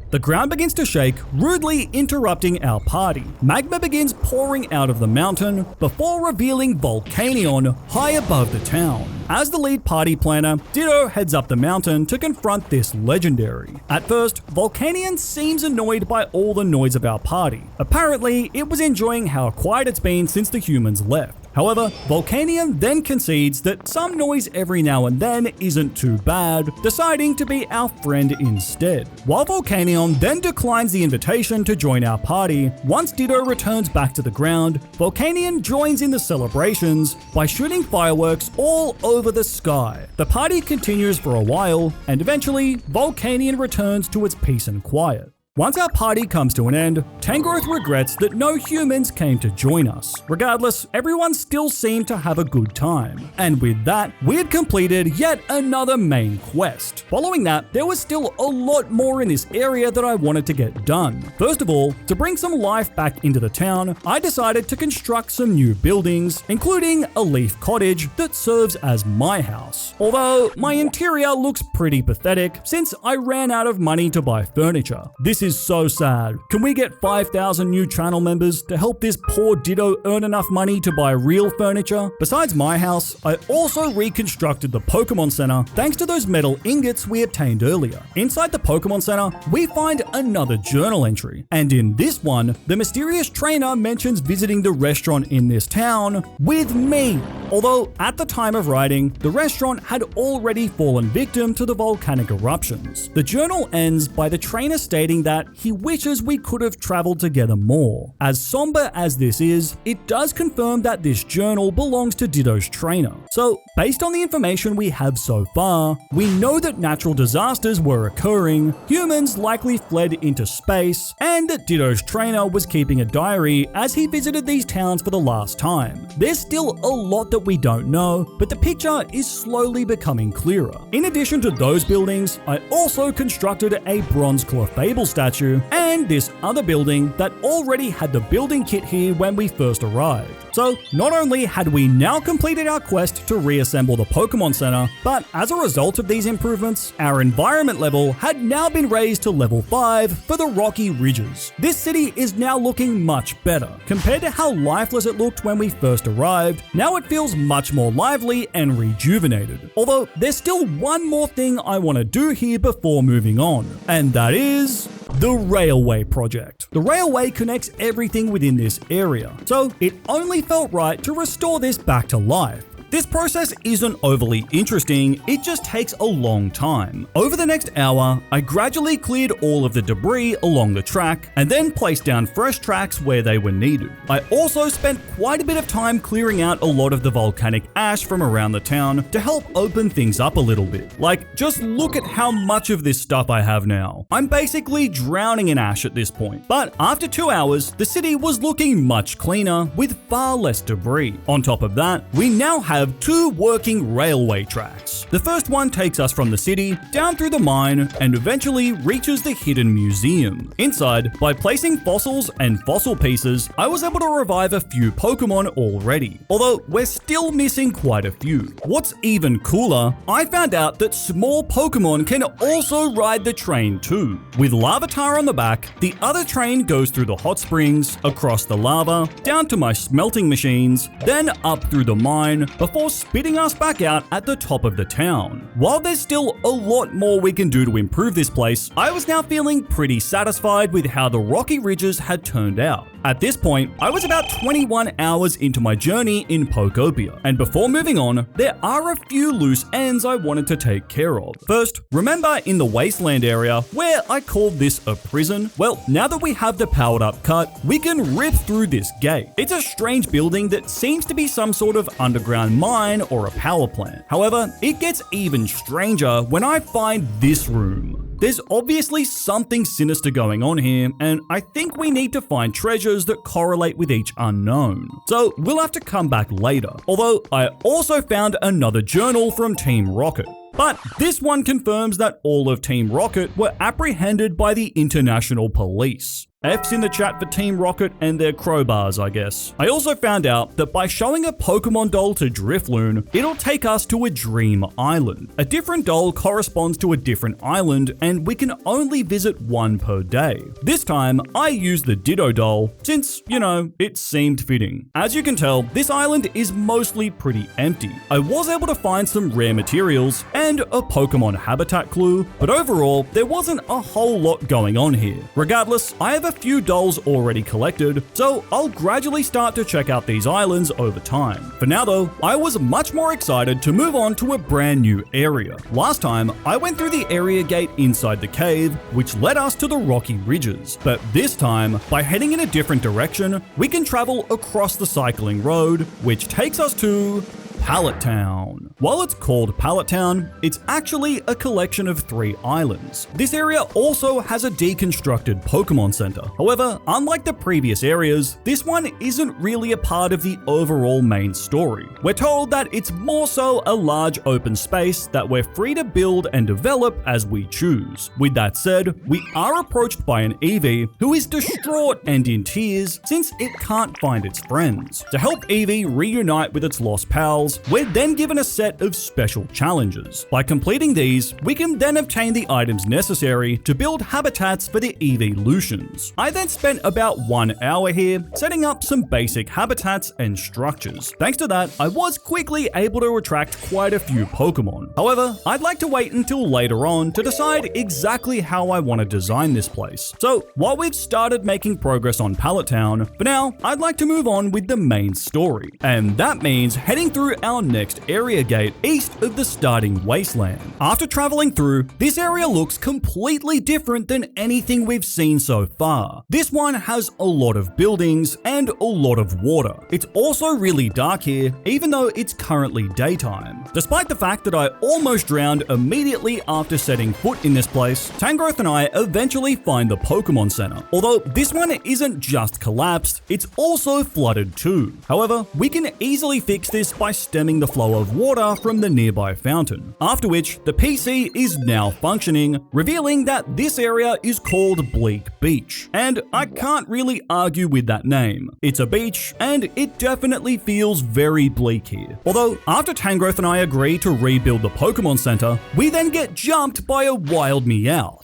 the ground begins to shake, rudely interrupting our party. Magma begins pouring out of the mountain before revealing Volcanion high above the town. As the lead party planner, Ditto heads up the mountain to confront this legendary. At first, Volcanion seems annoyed by all the noise of our party. Apparently, it was enjoying how quiet it's been since the humans left. However, Volcanion then concedes that some noise every now and then isn't too bad, deciding to be our friend instead. While Volcanion then declines the invitation to join our party, once Ditto returns back to the ground, Volcanion joins in the celebrations by shooting fireworks all over the sky. The party continues for a while, and eventually, Volcanion returns to its peace and quiet. Once our party comes to an end, Tangrowth regrets that no humans came to join us. Regardless, everyone still seemed to have a good time. And with that, we had completed yet another main quest. Following that, there was still a lot more in this area that I wanted to get done. First of all, to bring some life back into the town, I decided to construct some new buildings, including a leaf cottage that serves as my house. Although, my interior looks pretty pathetic since I ran out of money to buy furniture. This is so sad. Can we get 5,000 new channel members to help this poor Ditto earn enough money to buy real furniture? Besides my house, I also reconstructed the Pokemon Center thanks to those metal ingots we obtained earlier. Inside the Pokemon Center, we find another journal entry. And in this one, the mysterious trainer mentions visiting the restaurant in this town with me. Although, at the time of writing, the restaurant had already fallen victim to the volcanic eruptions. The journal ends by the trainer stating that he wishes we could have traveled together more. As somber as this is, it does confirm that this journal belongs to Ditto's trainer. So, based on the information we have so far, we know that natural disasters were occurring, humans likely fled into space, and that Ditto's trainer was keeping a diary as he visited these towns for the last time. There's still a lot that we don't know, but the picture is slowly becoming clearer. In addition to those buildings, I also constructed a bronze Clefable statue and this other building that already had the building kit here when we first arrived. So not only had we now completed our quest to reassemble the Pokemon Center, but as a result of these improvements, our environment level had now been raised to level 5 for the Rocky Ridges. This city is now looking much better. Compared to how lifeless it looked when we first arrived, now it feels much more lively and rejuvenated. Although there's still one more thing I want to do here before moving on, and that is the railway project. The railway connects everything within this area, so it only felt right to restore this back to life. This process isn't overly interesting, it just takes a long time. Over the next hour, I gradually cleared all of the debris along the track and then placed down fresh tracks where they were needed. I also spent quite a bit of time clearing out a lot of the volcanic ash from around the town to help open things up a little bit. Like, just look at how much of this stuff I have now. I'm basically drowning in ash at this point. But after 2 hours, the city was looking much cleaner with far less debris. On top of that, we now have 2 working railway tracks. The first one takes us from the city down through the mine and eventually reaches the hidden museum. Inside, by placing fossils and fossil pieces, I was able to revive a few Pokemon already, although we're still missing quite a few. What's even cooler, I found out that small Pokemon can also ride the train too. With Larvitar on the back, the other train goes through the hot springs, across the lava, down to my smelting machines, then up through the mine, before spitting us back out at the top of the town. While there's still a lot more we can do to improve this place, I was now feeling pretty satisfied with how the Rocky Ridges had turned out. At this point, I was about 21 hours into my journey in Pokopia, and before moving on, there are a few loose ends I wanted to take care of. First, remember in the wasteland area where I called this a prison? Well, now that we have the powered up cut, we can rip through this gate. It's a strange building that seems to be some sort of underground mine or a power plant. However, it gets even stranger when I find this room. There's obviously something sinister going on here, and I think we need to find treasures that correlate with each unknown. So we'll have to come back later. Although I also found another journal from Team Rocket. But this one confirms that all of Team Rocket were apprehended by the international police. F's in the chat for Team Rocket and their crowbars, I guess. I also found out that by showing a Pokemon doll to Drifloon, it'll take us to a dream island. A different doll corresponds to a different island, and we can only visit one per day. This time, I used the Ditto doll, since, you know, it seemed fitting. As you can tell, this island is mostly pretty empty. I was able to find some rare materials and a Pokemon habitat clue, but overall, there wasn't a whole lot going on here. Regardless, I have a few dolls already collected, so I'll gradually start to check out these islands over time. For now though, I was much more excited to move on to a brand new area. Last time, I went through the area gate inside the cave, which led us to the Rocky Ridges. But this time, by heading in a different direction, we can travel across the cycling road, which takes us to Pallet Town. While it's called Pallet Town, it's actually a collection of 3 islands. This area also has a deconstructed Pokemon Center. However, unlike the previous areas, this one isn't really a part of the overall main story. We're told that it's more so a large open space that we're free to build and develop as we choose. With that said, we are approached by an Eevee who is distraught and in tears since it can't find its friends. To help Eevee reunite with its lost pals, we're then given a set of special challenges. By completing these, we can then obtain the items necessary to build habitats for the evolutions. I then spent about 1 hour here setting up some basic habitats and structures. Thanks to that, I was quickly able to attract quite a few Pokemon. However, I'd like to wait until later on to decide exactly how I want to design this place. So while we've started making progress on Pallet Town, for now, I'd like to move on with the main story. And that means heading through our next area gate east of the starting wasteland. After traveling through, this area looks completely different than anything we've seen so far. This one has a lot of buildings and a lot of water. It's also really dark here, even though it's currently daytime. Despite the fact that I almost drowned immediately after setting foot in this place, Tangrowth and I eventually find the Pokemon Center. Although this one isn't just collapsed, it's also flooded too. However, we can easily fix this by stemming the flow of water water from the nearby fountain, after which the PC is now functioning, revealing that this area is called Bleak Beach. And I can't really argue with that name. It's a beach, and it definitely feels very bleak here. Although, after Tangrowth and I agree to rebuild the Pokemon Center, we then get jumped by a wild Meowth.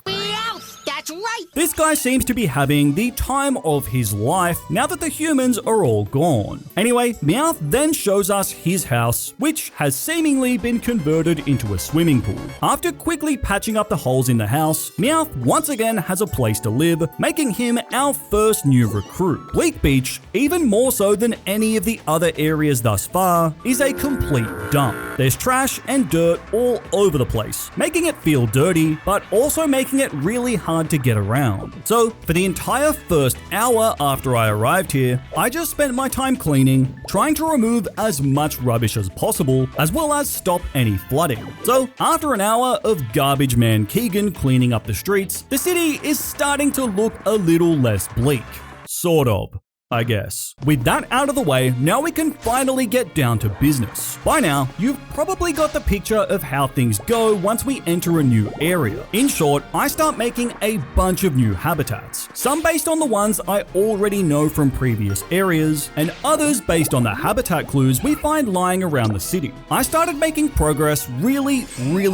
That's right! This guy seems to be having the time of his life now that the humans are all gone. Anyway, Meowth then shows us his house, which has seemingly been converted into a swimming pool. After quickly patching up the holes in the house, Meowth once again has a place to live, making him our first new recruit. Bleak Beach, even more so than any of the other areas thus far, is a complete dump. There's trash and dirt all over the place, making it feel dirty, but also making it really hard to get around. So, for the entire first hour after I arrived here, I just spent my time cleaning, trying to remove as much rubbish as possible, as well as stop any flooding. So, after an hour of garbage man Keegan cleaning up the streets, the city is starting to look a little less bleak. Sort of, I guess. With that out of the way, now we can finally get down to business. By now, you've probably got the picture of how things go once we enter a new area. In short, I start making a bunch of new habitats, some based on the ones I already know from previous areas, and others based on the habitat clues we find lying around the city. I started making progress really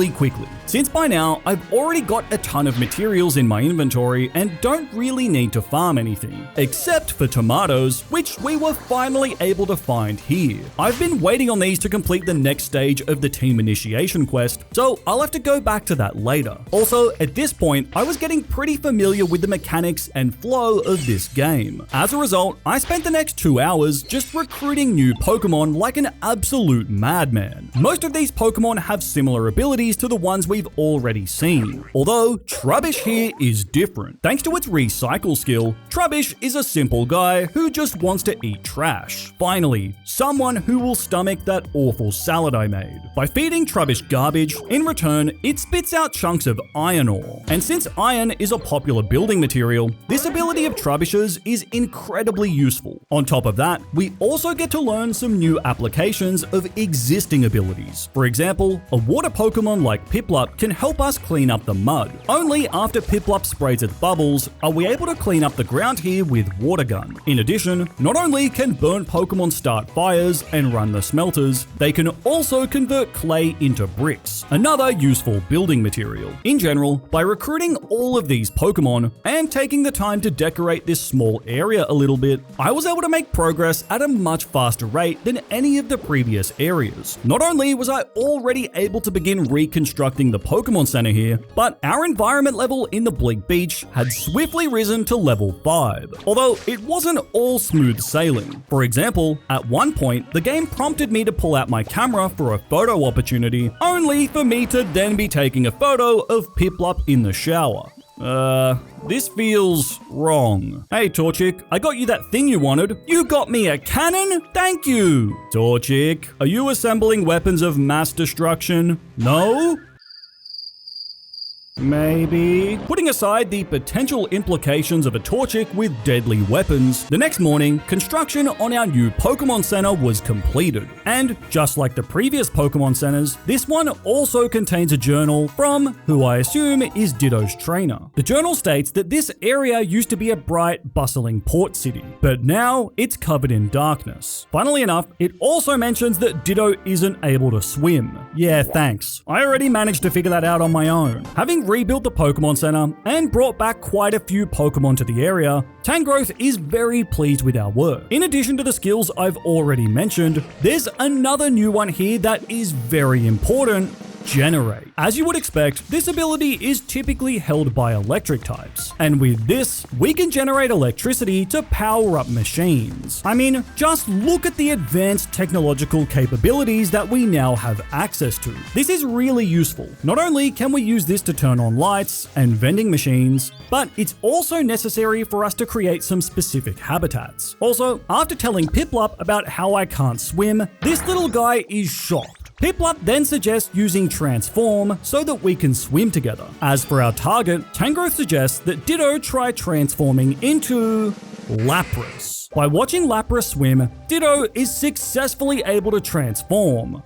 quickly, since by now I've already got a ton of materials in my inventory and don't really need to farm anything, except for tomatoes, which we were finally able to find here. I've been waiting on these to complete the next stage of the team initiation quest, so I'll have to go back to that later. Also, at this point, I was getting pretty familiar with the mechanics and flow of this game. As a result, I spent the next 2 hours just recruiting new Pokemon like an absolute madman. Most of these Pokemon have similar abilities to the ones we've already seen, although Trubbish here is different. Thanks to its recycle skill, Trubbish is a simple guy who just wants to eat trash. Finally, someone who will stomach that awful salad I made. By feeding Trubbish garbage, in return, it spits out chunks of iron ore. And since iron is a popular building material, this ability of Trubbish's is incredibly useful. On top of that, we also get to learn some new applications of existing abilities. For example, a water Pokemon like Piplup can help us clean up the mud. Only after Piplup sprays its bubbles are we able to clean up the ground here with Water Gun. In addition, not only can burnt Pokemon start fires and run the smelters, they can also convert clay into bricks, another useful building material. In general, by recruiting all of these Pokemon and taking the time to decorate this small area a little bit, I was able to make progress at a much faster rate than any of the previous areas. Not only was I already able to begin reconstructing the Pokemon Center here, but our environment level in the Bleak Beach had swiftly risen to level 5, although it wasn't all smooth sailing. For example, at one point, the game prompted me to pull out my camera for a photo opportunity, only for me to then be taking a photo of Piplup in the shower. This feels wrong. Hey Torchic, I got you that thing you wanted. You got me a cannon? Thank you. Torchic, are you assembling weapons of mass destruction? No? Maybe. Putting aside the potential implications of a Torchic with deadly weapons, the next morning, construction on our new Pokemon Center was completed. And just like the previous Pokemon Centers, this one also contains a journal from who I assume is Ditto's trainer. The journal states that this area used to be a bright, bustling port city, but now it's covered in darkness. Funnily enough, it also mentions that Ditto isn't able to swim. Yeah, thanks. I already managed to figure that out on my own. Having rebuilt the Pokemon Center and brought back quite a few Pokemon to the area, Tangrowth is very pleased with our work. In addition to the skills I've already mentioned, there's another new one here that is very important: Generate. As you would expect, this ability is typically held by electric types, and with this, we can generate electricity to power up machines. I mean, just look at the advanced technological capabilities that we now have access to. This is really useful. Not only can we use this to turn on lights and vending machines, but it's also necessary for us to create some specific habitats. Also, after telling Piplup about how I can't swim, this little guy is shocked. Piplup then suggests using Transform so that we can swim together. As for our target, Tangrowth suggests that Ditto try transforming into Lapras. By watching Lapras swim, Ditto is successfully able to transform.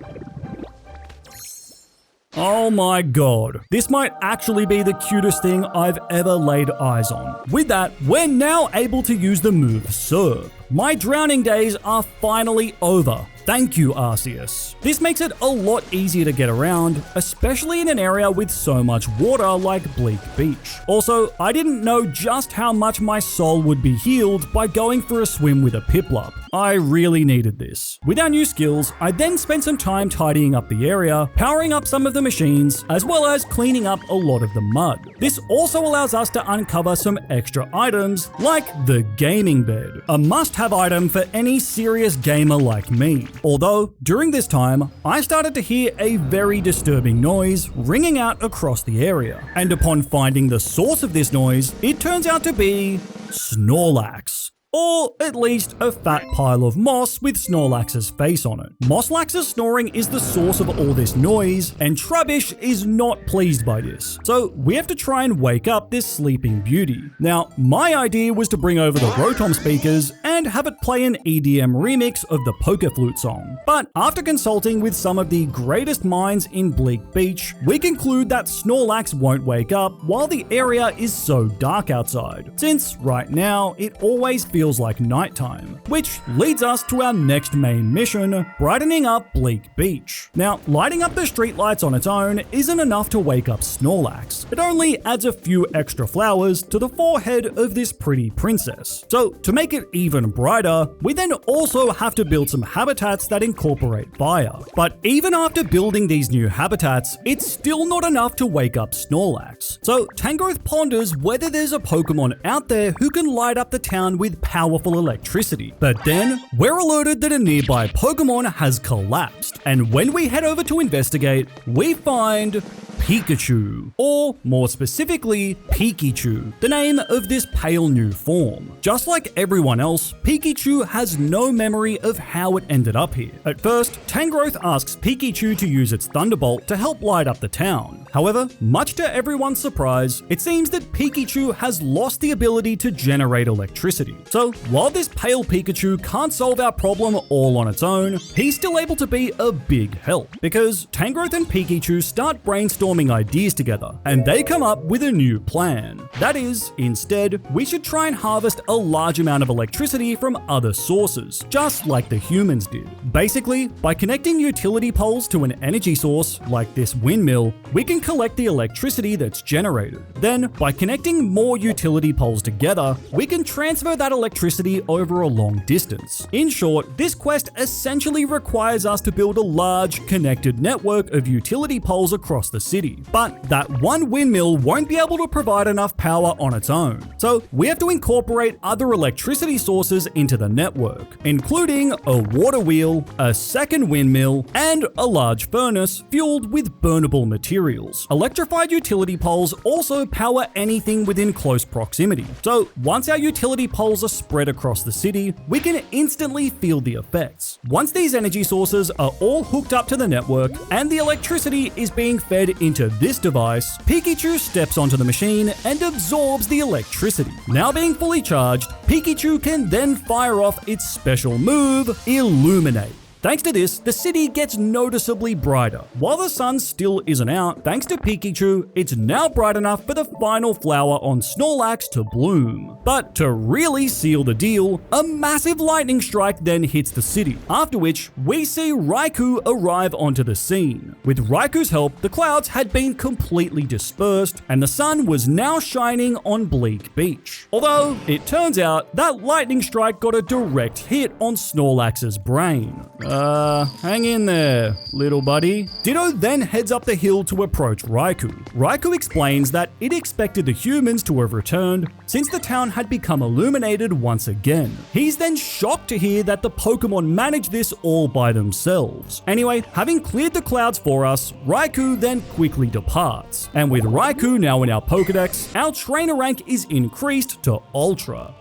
Oh my god, this might actually be the cutest thing I've ever laid eyes on. With that, we're now able to use the move Serve. My drowning days are finally over. Thank you, Arceus. This makes it a lot easier to get around, especially in an area with so much water like Bleak Beach. Also, I didn't know just how much my soul would be healed by going for a swim with a Piplup. I really needed this. With our new skills, I then spent some time tidying up the area, powering up some of the machines, as well as cleaning up a lot of the mud. This also allows us to uncover some extra items, like the gaming bed, a must-have item for any serious gamer like me. Although, during this time, I started to hear a very disturbing noise ringing out across the area, and upon finding the source of this noise, it turns out to be Snorlax. Or at least a fat pile of moss with Snorlax's face on it. Mosslax's snoring is the source of all this noise, and Trubbish is not pleased by this. So we have to try and wake up this sleeping beauty. Now, my idea was to bring over the Rotom speakers and have it play an EDM remix of the Pokeflute song. But after consulting with some of the greatest minds in Bleak Beach, we conclude that Snorlax won't wake up while the area is so dark outside, since right now it always feels like nighttime, which leads us to our next main mission, brightening up Bleak Beach. Now, lighting up the streetlights on its own isn't enough to wake up Snorlax. It only adds a few extra flowers to the forehead of this pretty princess. So, to make it even brighter, we then also have to build some habitats that incorporate fire. But even after building these new habitats, it's still not enough to wake up Snorlax. So, Tangrowth ponders whether there's a Pokemon out there who can light up the town with powerful electricity. But then, we're alerted that a nearby Pokemon has collapsed, and when we head over to investigate, we find Pikachu, or more specifically, Pikachu, the name of this pale new form. Just like everyone else, Pikachu has no memory of how it ended up here. At first, Tangrowth asks Pikachu to use its Thunderbolt to help light up the town. However, much to everyone's surprise, it seems that Pikachu has lost the ability to generate electricity. So, while this pale Pikachu can't solve our problem all on its own, he's still able to be a big help, because Tangrowth and Pikachu start brainstorming ideas together, and they come up with a new plan. That is, instead, we should try and harvest a large amount of electricity from other sources, just like the humans did. Basically, by connecting utility poles to an energy source, like this windmill, we can collect the electricity that's generated. Then, by connecting more utility poles together, we can transfer that electricity over a long distance. In short, this quest essentially requires us to build a large, connected network of utility poles across the city. But that one windmill won't be able to provide enough power on its own. So we have to incorporate other electricity sources into the network, including a water wheel, a second windmill, and a large furnace fueled with burnable materials. Electrified utility poles also power anything within close proximity. So once our utility poles are spread across the city, we can instantly feel the effects. Once these energy sources are all hooked up to the network and the electricity is being fed into this device, Pikachu steps onto the machine and absorbs the electricity. Now being fully charged, Pikachu can then fire off its special move, Illuminate. Thanks to this, the city gets noticeably brighter. While the sun still isn't out, thanks to Pikachu, it's now bright enough for the final flower on Snorlax to bloom. But to really seal the deal, a massive lightning strike then hits the city, after which we see Raikou arrive onto the scene. With Raiku's help, the clouds had been completely dispersed, and the sun was now shining on Bleak Beach. Although, it turns out that lightning strike got a direct hit on Snorlax's brain. Hang in there, little buddy. Ditto then heads up the hill to approach Raikou. Raikou explains that it expected the humans to have returned since the town had become illuminated once again. He's then shocked to hear that the Pokemon managed this all by themselves. Anyway, having cleared the clouds for us, Raikou then quickly departs. And with Raikou now in our Pokedex, our trainer rank is increased to Ultra.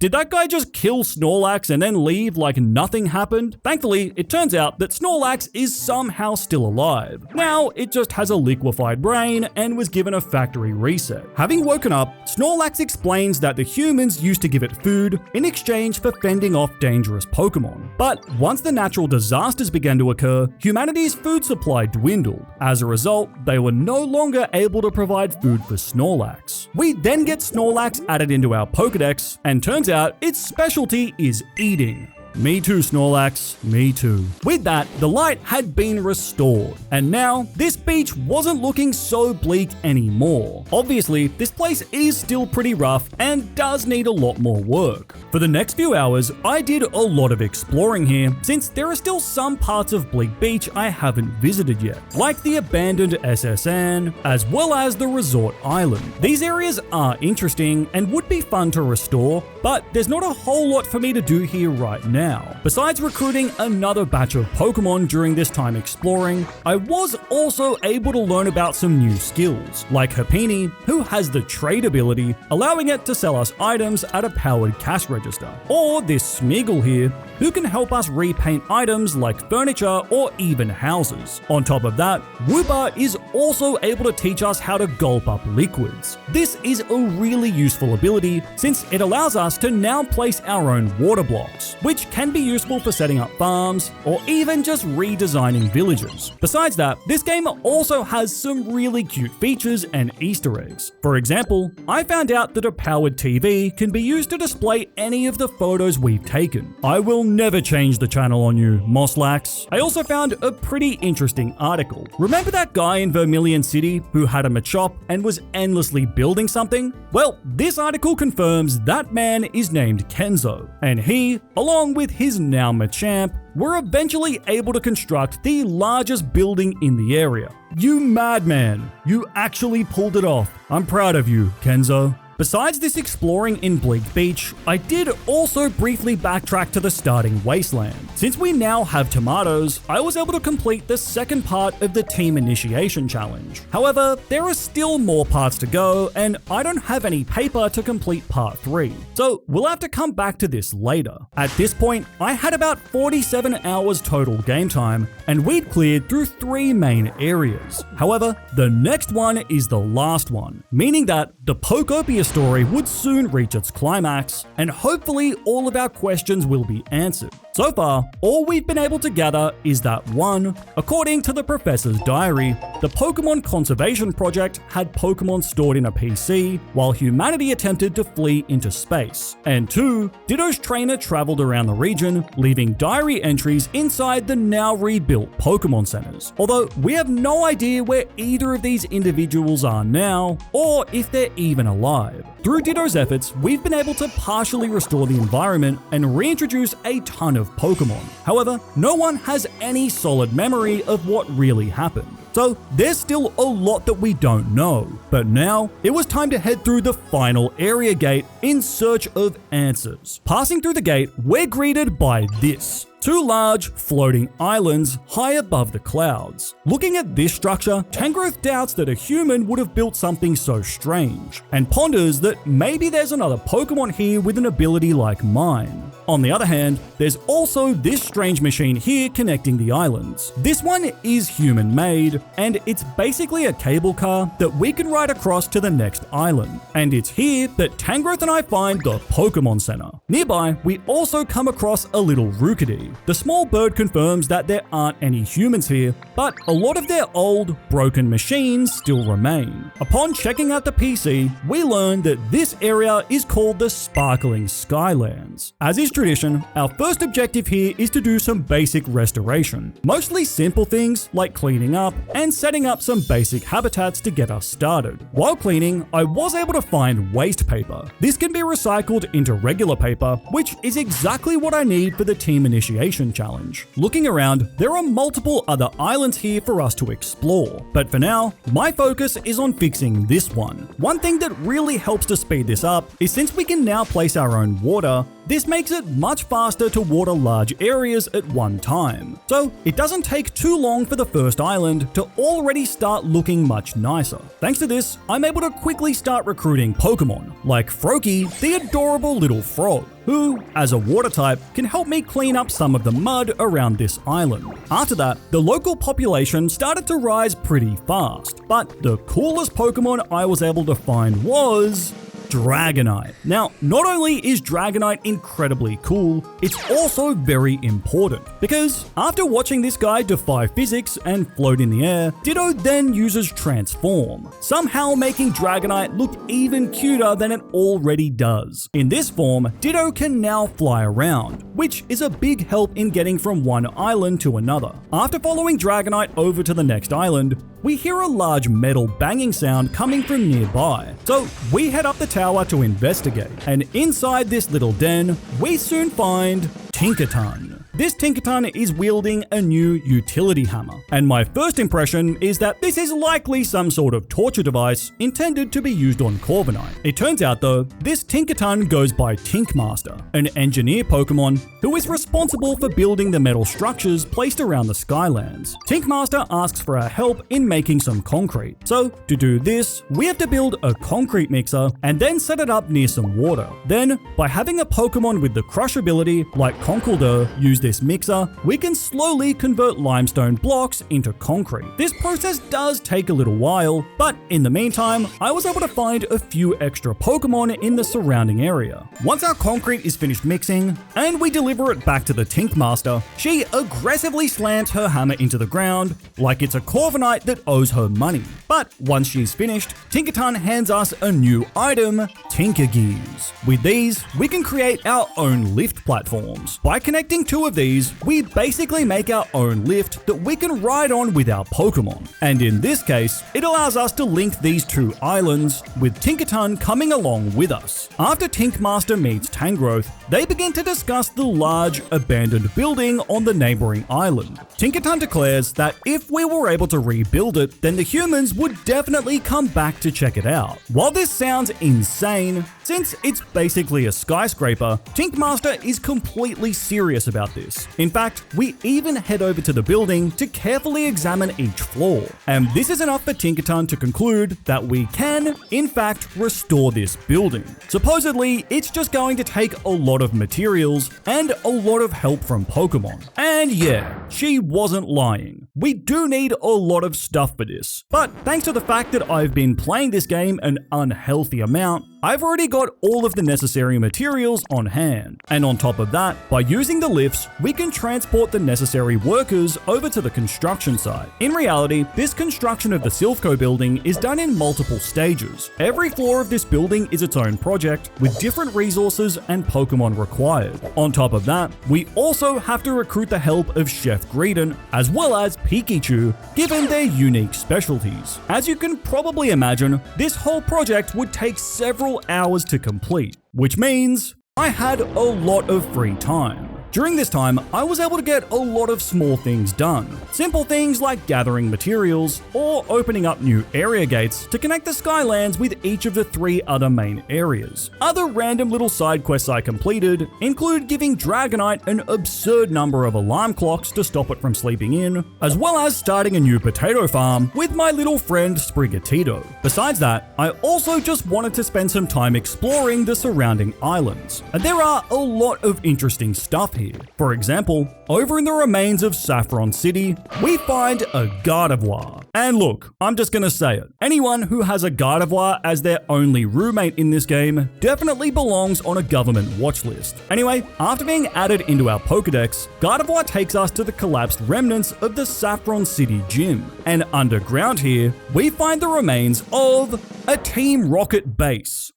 Did that guy just kill Snorlax and then leave like nothing happened? Thanks Thankfully, it turns out that Snorlax is somehow still alive. Now, it just has a liquefied brain and was given a factory reset. Having woken up, Snorlax explains that the humans used to give it food in exchange for fending off dangerous Pokemon. But once the natural disasters began to occur, humanity's food supply dwindled. As a result, they were no longer able to provide food for Snorlax. We then get Snorlax added into our Pokedex, and turns out its specialty is eating. Me too, Snorlax, me too. With that, the light had been restored, and now this beach wasn't looking so bleak anymore. Obviously, this place is still pretty rough and does need a lot more work. For the next few hours, I did a lot of exploring here, since there are still some parts of Bleak Beach I haven't visited yet, like the abandoned SSN, as well as the resort island. These areas are interesting and would be fun to restore, but there's not a whole lot for me to do here right now. Besides recruiting another batch of Pokemon during this time exploring, I was also able to learn about some new skills, like Happiny, who has the trade ability, allowing it to sell us items at a powered cash register, or this Smeagol here, who can help us repaint items like furniture or even houses. On top of that, Wooper is also able to teach us how to gulp up liquids. This is a really useful ability since it allows us to now place our own water blocks, which can be useful for setting up farms or even just redesigning villages. Besides that, this game also has some really cute features and Easter eggs. For example, I found out that a powered TV can be used to display any of the photos we've taken. I will never change the channel on you, Mosslax. I also found a pretty interesting article. Remember that guy in Vermilion City who had a Machop and was endlessly building something? Well, this article confirms that man is named Kenzo, and he, along with his now Machamp, were eventually able to construct the largest building in the area. You madman, you actually pulled it off. I'm proud of you, Kenzo. Besides this exploring in Bleak Beach, I did also briefly backtrack to the starting wasteland. Since we now have tomatoes, I was able to complete the second part of the team initiation challenge. However, there are still more parts to go, and I don't have any paper to complete part 3. So we'll have to come back to this later. At this point, I had about 47 hours total game time, and we'd cleared through 3 main areas. However, the next one is the last one, meaning that the Pokopia story would soon reach its climax, and hopefully all of our questions will be answered. So far, all we've been able to gather is that 1, according to the professor's diary, the Pokemon Conservation Project had Pokemon stored in a PC while humanity attempted to flee into space, and 2, Ditto's trainer traveled around the region, leaving diary entries inside the now rebuilt Pokemon Centers, although we have no idea where either of these individuals are now, or if they're even alive. Through Ditto's efforts, we've been able to partially restore the environment and reintroduce a ton of Pokemon. However, no one has any solid memory of what really happened. So there's still a lot that we don't know. But now, it was time to head through the final area gate in search of answers. Passing through the gate, we're greeted by this. 2 large, floating islands high above the clouds. Looking at this structure, Tangrowth doubts that a human would have built something so strange, and ponders that maybe there's another Pokemon here with an ability like mine. On the other hand, there's also this strange machine here connecting the islands. This one is human-made, and it's basically a cable car that we can ride across to the next island. And it's here that Tangrowth and I find the Pokemon Center. Nearby, we also come across a little Rookidee. The small bird confirms that there aren't any humans here, but a lot of their old, broken machines still remain. Upon checking out the PC, we learn that this area is called the Sparkling Skylands. As is tradition, our first objective here is to do some basic restoration. Mostly simple things like cleaning up and setting up some basic habitats to get us started. While cleaning, I was able to find waste paper. This can be recycled into regular paper, which is exactly what I need for the team initiation challenge. Looking around, there are multiple other islands here for us to explore, but for now, my focus is on fixing this one. One thing that really helps to speed this up is since we can now place our own water, this makes it much faster to water large areas at one time. So it doesn't take too long for the first island to already start looking much nicer. Thanks to this, I'm able to quickly start recruiting Pokemon, like Froakie, the adorable little frog, who, as a water type, can help me clean up some of the mud around this island. After that, the local population started to rise pretty fast, but the coolest Pokemon I was able to find was Dragonite. Now, not only is Dragonite incredibly cool, it's also very important, because after watching this guy defy physics and float in the air, Ditto then uses Transform, somehow making Dragonite look even cuter than it already does. In this form, Ditto can now fly around, which is a big help in getting from one island to another. After following Dragonite over to the next island, we hear a large metal banging sound coming from nearby, so we head up the tower to investigate, and inside this little den, we soon find Tinkaton. This Tinkaton is wielding a new utility hammer, and my first impression is that this is likely some sort of torture device intended to be used on Corviknight. It turns out though, this Tinkaton goes by Tinkmaster, an engineer Pokemon who is responsible for building the metal structures placed around the Skylands. Tinkmaster asks for our help in making some concrete. So to do this, we have to build a concrete mixer and then set it up near some water. Then, by having a Pokemon with the crush ability like Conkeldurr use this mixer, we can slowly convert limestone blocks into concrete. This process does take a little while, but in the meantime, I was able to find a few extra Pokemon in the surrounding area. Once our concrete is finished mixing, and we deliver it back to the Tinkmaster, she aggressively slams her hammer into the ground like it's a Corviknight that owes her money. But once she's finished, Tinkaton hands us a new item, Tinker Gears. With these, we can create our own lift platforms. By connecting two of these, we basically make our own lift that we can ride on with our Pokemon. And in this case, it allows us to link these two islands, with Tinkaton coming along with us. After Tinkmaster meets Tangrowth, they begin to discuss the large, abandoned building on the neighboring island. Tinkaton declares that if we were able to rebuild it, then the humans would definitely come back to check it out. While this sounds insane, since it's basically a skyscraper, Tinkmaster is completely serious about this. In fact, we even head over to the building to carefully examine each floor. And this is enough for Tinkaton to conclude that we can, in fact, restore this building. Supposedly, it's just going to take a lot of materials and a lot of help from Pokemon. And yeah, she wasn't lying. We do need a lot of stuff for this. But thanks to the fact that I've been playing this game an unhealthy amount, I've already got all of the necessary materials on hand. And on top of that, by using the lifts, we can transport the necessary workers over to the construction site. In reality, this construction of the Silphco building is done in multiple stages. Every floor of this building is its own project, with different resources and Pokemon required. On top of that, we also have to recruit the help of Chef Greedent, as well as Pikachu, given their unique specialties. As you can probably imagine, this whole project would take several hours to complete, which means I had a lot of free time. During this time, I was able to get a lot of small things done. Simple things like gathering materials or opening up new area gates to connect the Skylands with each of the 3 other main areas. Other random little side quests I completed include giving Dragonite an absurd number of alarm clocks to stop it from sleeping in, as well as starting a new potato farm with my little friend Sprigatito. Besides that, I also just wanted to spend some time exploring the surrounding islands, and there are a lot of interesting stuff here. For example, over in the remains of Saffron City, we find a Gardevoir. And look, I'm just gonna say it. Anyone who has a Gardevoir as their only roommate in this game definitely belongs on a government watch list. Anyway, after being added into our Pokedex, Gardevoir takes us to the collapsed remnants of the Saffron City gym. And underground here, we find the remains of a Team Rocket base.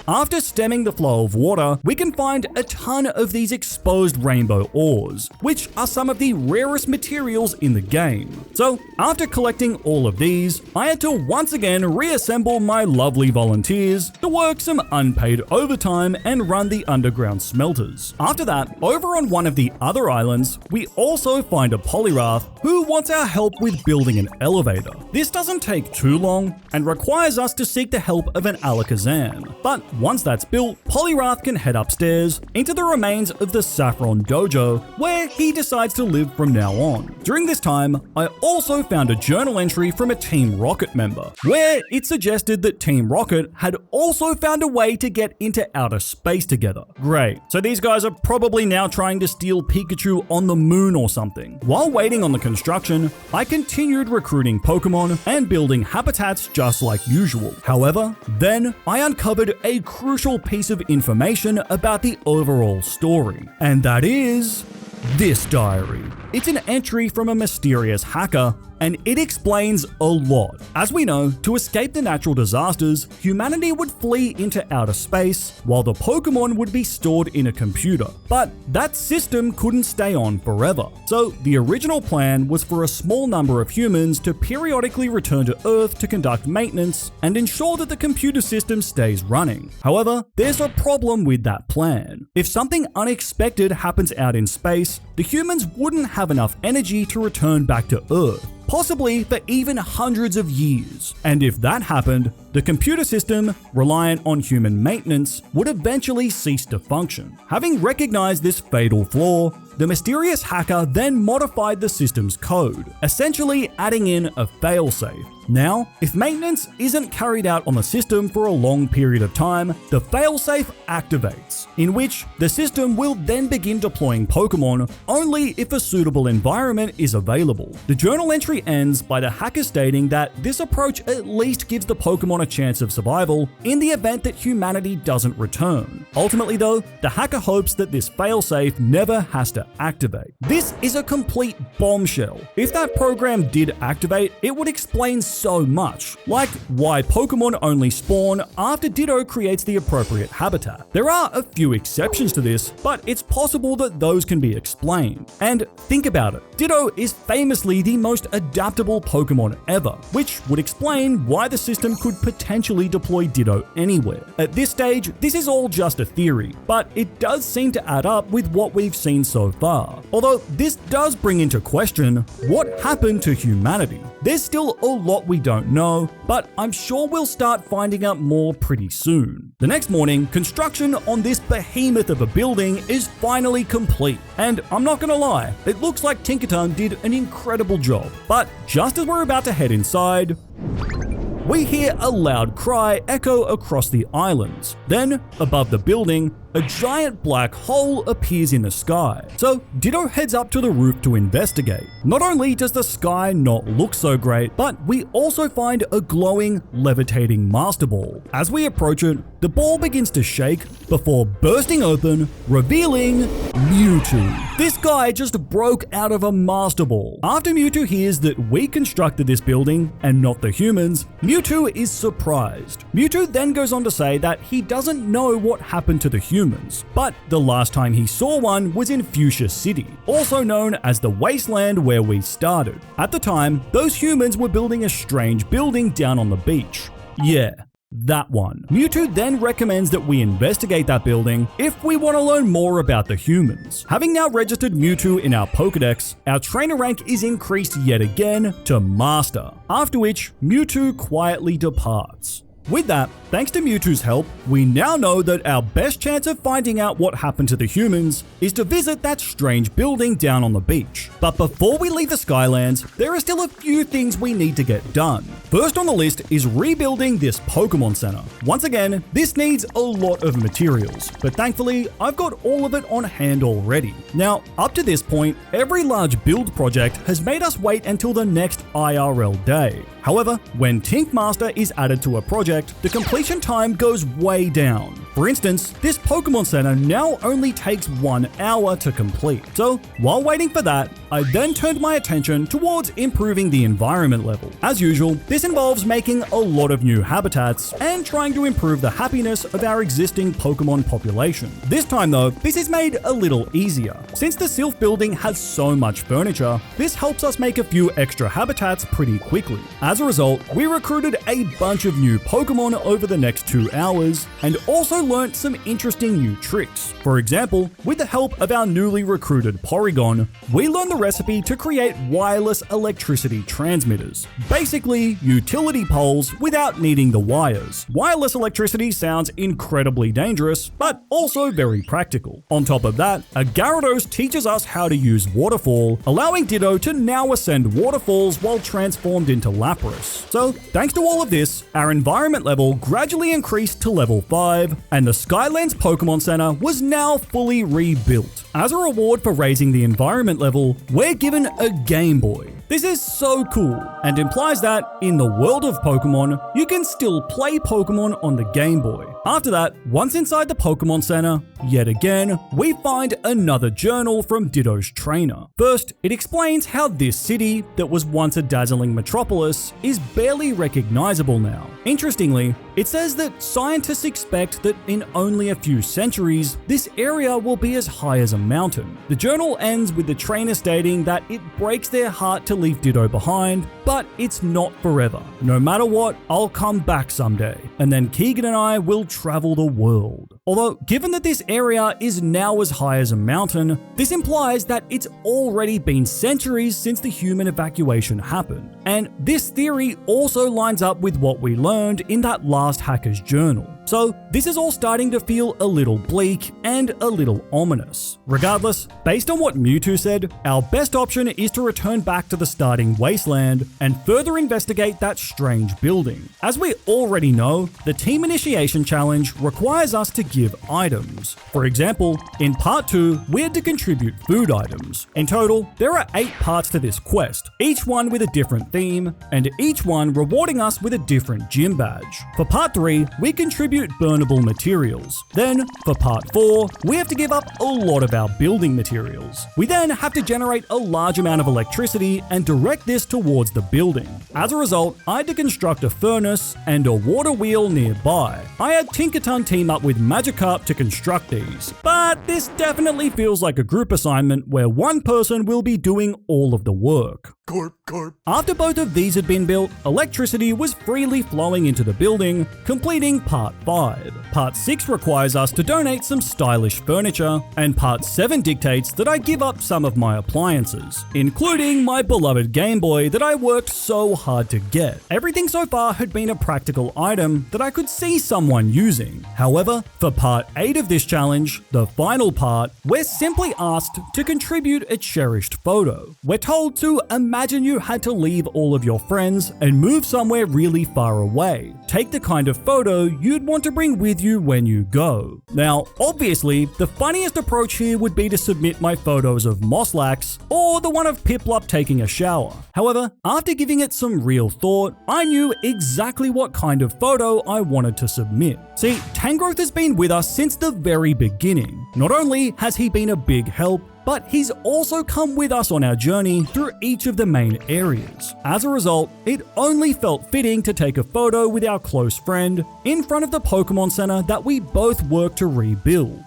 After stemming the flow of water, we can find a ton of these exposed rainbow ores, which are some of the rarest materials in the game. So, after collecting all of these, I had to once again reassemble my lovely volunteers to work some unpaid overtime and run the underground smelters. After that, over on one of the other islands, we also find a Poliwrath who wants our help with building an elevator. This doesn't take too long and requires us to seek the help of an Alakazam, but Once that's built, Poliwrath can head upstairs into the remains of the Saffron Dojo, where he decides to live from now on. During this time, I also found a journal entry from a Team Rocket member, where it suggested that Team Rocket had also found a way to get into outer space together. Great, so these guys are probably now trying to steal Pikachu on the moon or something. While waiting on the construction, I continued recruiting Pokemon and building habitats just like usual. However, then I uncovered a crucial piece of information about the overall story, and that is this diary. It's an entry from a mysterious hacker, and it explains a lot. As we know, to escape the natural disasters, humanity would flee into outer space, while the Pokemon would be stored in a computer. But that system couldn't stay on forever. So the original plan was for a small number of humans to periodically return to Earth to conduct maintenance and ensure that the computer system stays running. However, there's a problem with that plan. If something unexpected happens out in space, the humans wouldn't have enough energy to return back to Earth, possibly for even hundreds of years. And if that happened, the computer system, reliant on human maintenance, would eventually cease to function. Having recognized this fatal flaw, the mysterious hacker then modified the system's code, essentially adding in a failsafe. Now, if maintenance isn't carried out on the system for a long period of time, the failsafe activates, in which the system will then begin deploying Pokemon only if a suitable environment is available. The journal entry ends by the hacker stating that this approach at least gives the Pokemon a chance of survival in the event that humanity doesn't return. Ultimately though, the hacker hopes that this failsafe never has to activate. This is a complete bombshell. If that program did activate, it would explain so much, like why Pokemon only spawn after Ditto creates the appropriate habitat. There are a few exceptions to this, but it's possible that those can be explained. And think about it, Ditto is famously the most adaptable Pokemon ever, which would explain why the system could potentially deploy Ditto anywhere. At this stage, this is all just a theory, but it does seem to add up with what we've seen so far. Although this does bring into question what happened to humanity. There's still a lot we don't know, but I'm sure we'll start finding out more pretty soon. The next morning, construction on this behemoth of a building is finally complete. And I'm not gonna lie, it looks like Tinkaton did an incredible job. But just as we're about to head inside, we hear a loud cry echo across the islands. Then, above the building, a giant black hole appears in the sky. So Ditto heads up to the roof to investigate. Not only does the sky not look so great, but we also find a glowing, levitating Master Ball. As we approach it, the ball begins to shake before bursting open, revealing Mewtwo. This guy just broke out of a Master Ball. After Mewtwo hears that we constructed this building and not the humans, Mewtwo is surprised. Mewtwo then goes on to say that he doesn't know what happened to the humans, but the last time he saw one was in Fuchsia City, also known as the wasteland where we started. At the time, those humans were building a strange building down on the beach. Yeah, that one. Mewtwo then recommends that we investigate that building if we want to learn more about the humans. Having now registered Mewtwo in our Pokedex, our trainer rank is increased yet again to Master, after which Mewtwo quietly departs. With that, thanks to Mewtwo's help, we now know that our best chance of finding out what happened to the humans is to visit that strange building down on the beach. But before we leave the Skylands, there are still a few things we need to get done. First on the list is rebuilding this Pokémon Center. Once again, this needs a lot of materials, but thankfully, I've got all of it on hand already. Now, up to this point, every large build project has made us wait until the next IRL day. However, when Tinkmaster is added to a project, the completion time goes way down. For instance, this Pokemon Center now only takes 1 hour to complete. So, while waiting for that, I then turned my attention towards improving the environment level. As usual, this involves making a lot of new habitats and trying to improve the happiness of our existing Pokemon population. This time though, this is made a little easier. Since the Sylph building has so much furniture, this helps us make a few extra habitats pretty quickly. As a result, we recruited a bunch of new Pokemon over the next 2 hours, and also also learnt some interesting new tricks. For example, with the help of our newly recruited Porygon, we learned the recipe to create wireless electricity transmitters. Basically, utility poles without needing the wires. Wireless electricity sounds incredibly dangerous, but also very practical. On top of that, a Gyarados teaches us how to use Waterfall, allowing Ditto to now ascend waterfalls while transformed into Lapras. So, thanks to all of this, our environment level gradually increased to level 5, and the Skylands Pokemon Center was now fully rebuilt. As a reward for raising the environment level, we're given a Game Boy. This is so cool, and implies that, in the world of Pokemon, you can still play Pokemon on the Game Boy. After that, once inside the Pokemon Center, yet again, we find another journal from Ditto's trainer. First, it explains how this city, that was once a dazzling metropolis, is barely recognizable now. Interestingly, it says that scientists expect that in only a few centuries, this area will be as high as a mountain. The journal ends with the trainer stating that it breaks their heart to leave Ditto behind, but it's not forever. No matter what, I'll come back someday, and then Keegan and I will travel the world. Although, given that this area is now as high as a mountain, this implies that it's already been centuries since the human evacuation happened. And this theory also lines up with what we learned in that last hacker's journal. So this is all starting to feel a little bleak and a little ominous. Regardless, based on what Mewtwo said, our best option is to return back to the starting wasteland and further investigate that strange building. As we already know, the Team Initiation Challenge requires us to give items. For example, in Part 2, we had to contribute food items. In total, there are 8 parts to this quest, each one with a different theme, and each one rewarding us with a different gym badge. For Part 3, we contribute burnable materials. Then, for Part 4, we have to give up a lot of our building materials. We then have to generate a large amount of electricity and direct this towards the building. As a result, I had to construct a furnace and a water wheel nearby. I had Tinkerton team up with Magikarp to construct these. But this definitely feels like a group assignment where one person will be doing all of the work. After both of these had been built, electricity was freely flowing into the building, completing Part 5. Part 6 requires us to donate some stylish furniture, and Part 7 dictates that I give up some of my appliances, including my beloved Game Boy that I worked so hard to get. Everything so far had been a practical item that I could see someone using. However, for Part 8 of this challenge, the final part, we're simply asked to contribute a cherished photo. We're told to imagine you had to leave all of your friends and move somewhere really far away. Take the kind of photo you'd want to bring with you when you go. Now, obviously, the funniest approach here would be to submit my photos of Moslax or the one of Piplup taking a shower. However, after giving it some real thought, I knew exactly what kind of photo I wanted to submit. See, Tangrowth has been with us since the very beginning. Not only has he been a big help, but he's also come with us on our journey through each of the main areas. As a result, it only felt fitting to take a photo with our close friend in front of the Pokemon Center that we both worked to rebuild.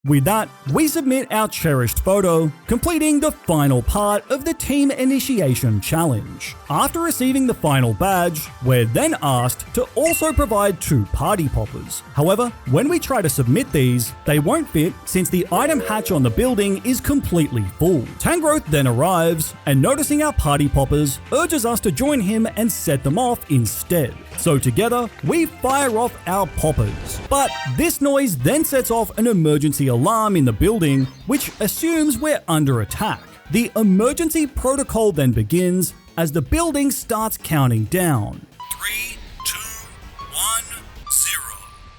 With that, we submit our cherished photo, completing the final part of the Team Initiation Challenge. After receiving the final badge, we're then asked to also provide 2 party poppers. However, when we try to submit these, they won't fit since the item hatch on the building is completely full. Tangrowth then arrives, and noticing our party poppers, urges us to join him and set them off instead. So together, we fire off our poppers. But this noise then sets off an emergency alarm in the building, which assumes we're under attack. The emergency protocol then begins as the building starts counting down. 3, 2, 1, 0.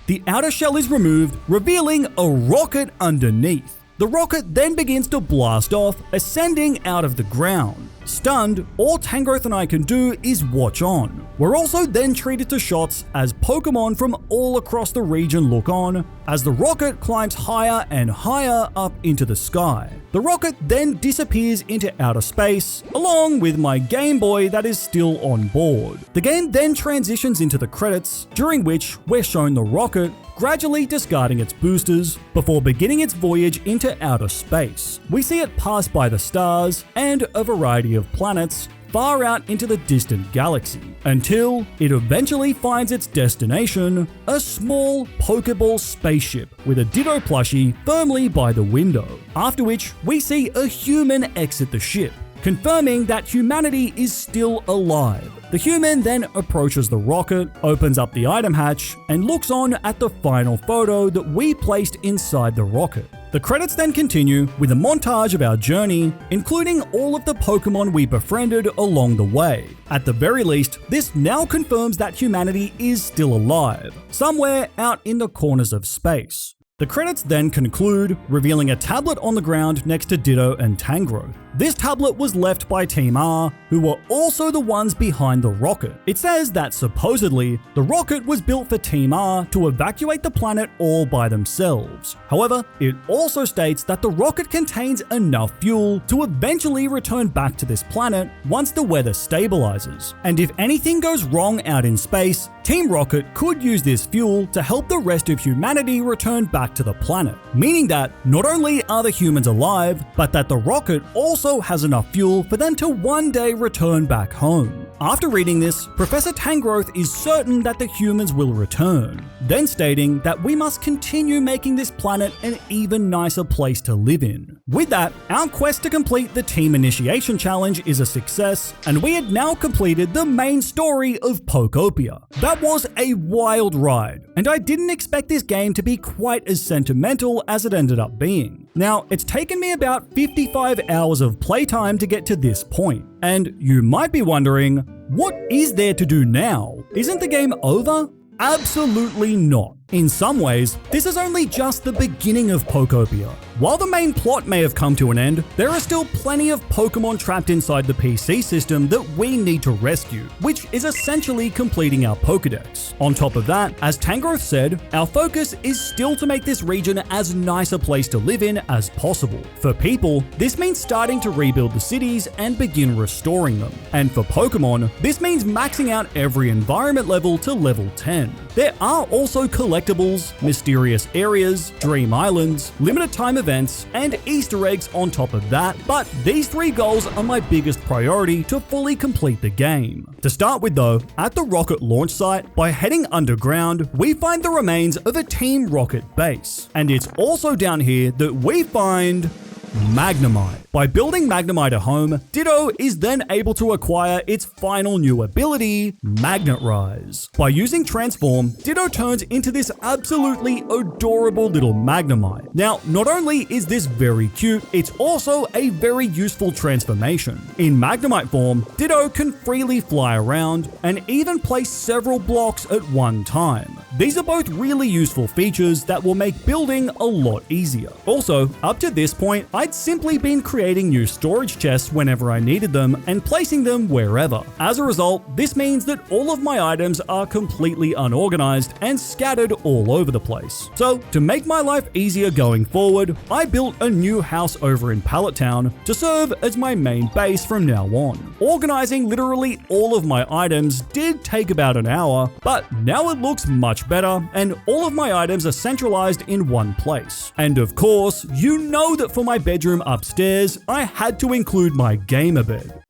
The outer shell is removed, revealing a rocket underneath. The rocket then begins to blast off, ascending out of the ground. Stunned, all Tangrowth and I can do is watch on. We're also then treated to shots as Pokemon from all across the region look on, as the rocket climbs higher and higher up into the sky. The rocket then disappears into outer space, along with my Game Boy that is still on board. The game then transitions into the credits, during which we're shown the rocket gradually discarding its boosters before beginning its voyage into outer space. We see it pass by the stars and a variety of planets, far out into the distant galaxy, until it eventually finds its destination, a small Pokeball spaceship with a Ditto plushie firmly by the window, after which we see a human exit the ship, confirming that humanity is still alive. The human then approaches the rocket, opens up the item hatch, and looks on at the final photo that we placed inside the rocket. The credits then continue with a montage of our journey, including all of the Pokemon we befriended along the way. At the very least, this now confirms that humanity is still alive, somewhere out in the corners of space. The credits then conclude, revealing a tablet on the ground next to Ditto and Tangrowth. This tablet was left by Team R, who were also the ones behind the rocket. It says that supposedly, the rocket was built for Team R to evacuate the planet all by themselves. However, it also states that the rocket contains enough fuel to eventually return back to this planet once the weather stabilizes. And if anything goes wrong out in space, Team Rocket could use this fuel to help the rest of humanity return back to the planet, meaning that not only are the humans alive, but that the rocket also has enough fuel for them to one day return back home. After reading this, Professor Tangrowth is certain that the humans will return, then stating that we must continue making this planet an even nicer place to live in. With that, our quest to complete the Team Initiation Challenge is a success, and we had now completed the main story of Pokopia. That was a wild ride, and I didn't expect this game to be quite as sentimental as it ended up being. Now, it's taken me about 55 hours of playtime to get to this point, and you might be wondering, what is there to do now? Isn't the game over? Absolutely not. In some ways, this is only just the beginning of Pokopia. While the main plot may have come to an end, there are still plenty of Pokemon trapped inside the PC system that we need to rescue, which is essentially completing our Pokedex. On top of that, as Tangrowth said, our focus is still to make this region as nice a place to live in as possible. For people, this means starting to rebuild the cities and begin restoring them. And for Pokemon, this means maxing out every environment level to level 10. There are also collectibles, mysterious areas, dream islands, limited time events, and Easter eggs on top of that, but these three goals are my biggest priority to fully complete the game. To start with though, at the rocket launch site, by heading underground, we find the remains of a Team Rocket base. And it's also down here that we find Magnemite. By building Magnemite a home, Ditto is then able to acquire its final new ability, Magnet Rise. By using Transform, Ditto turns into this absolutely adorable little Magnemite. Now, not only is this very cute, it's also a very useful transformation. In Magnemite form, Ditto can freely fly around and even place several blocks at one time. These are both really useful features that will make building a lot easier. Also, up to this point, I'd simply been creating new storage chests whenever I needed them and placing them wherever. As a result, this means that all of my items are completely unorganized and scattered all over the place. So, to make my life easier going forward, I built a new house over in Pallet Town to serve as my main base from now on. Organizing literally all of my items did take about an hour, but now it looks much better and all of my items are centralized in one place. And of course, you know that for my bedroom upstairs, I had to include my gamer bed.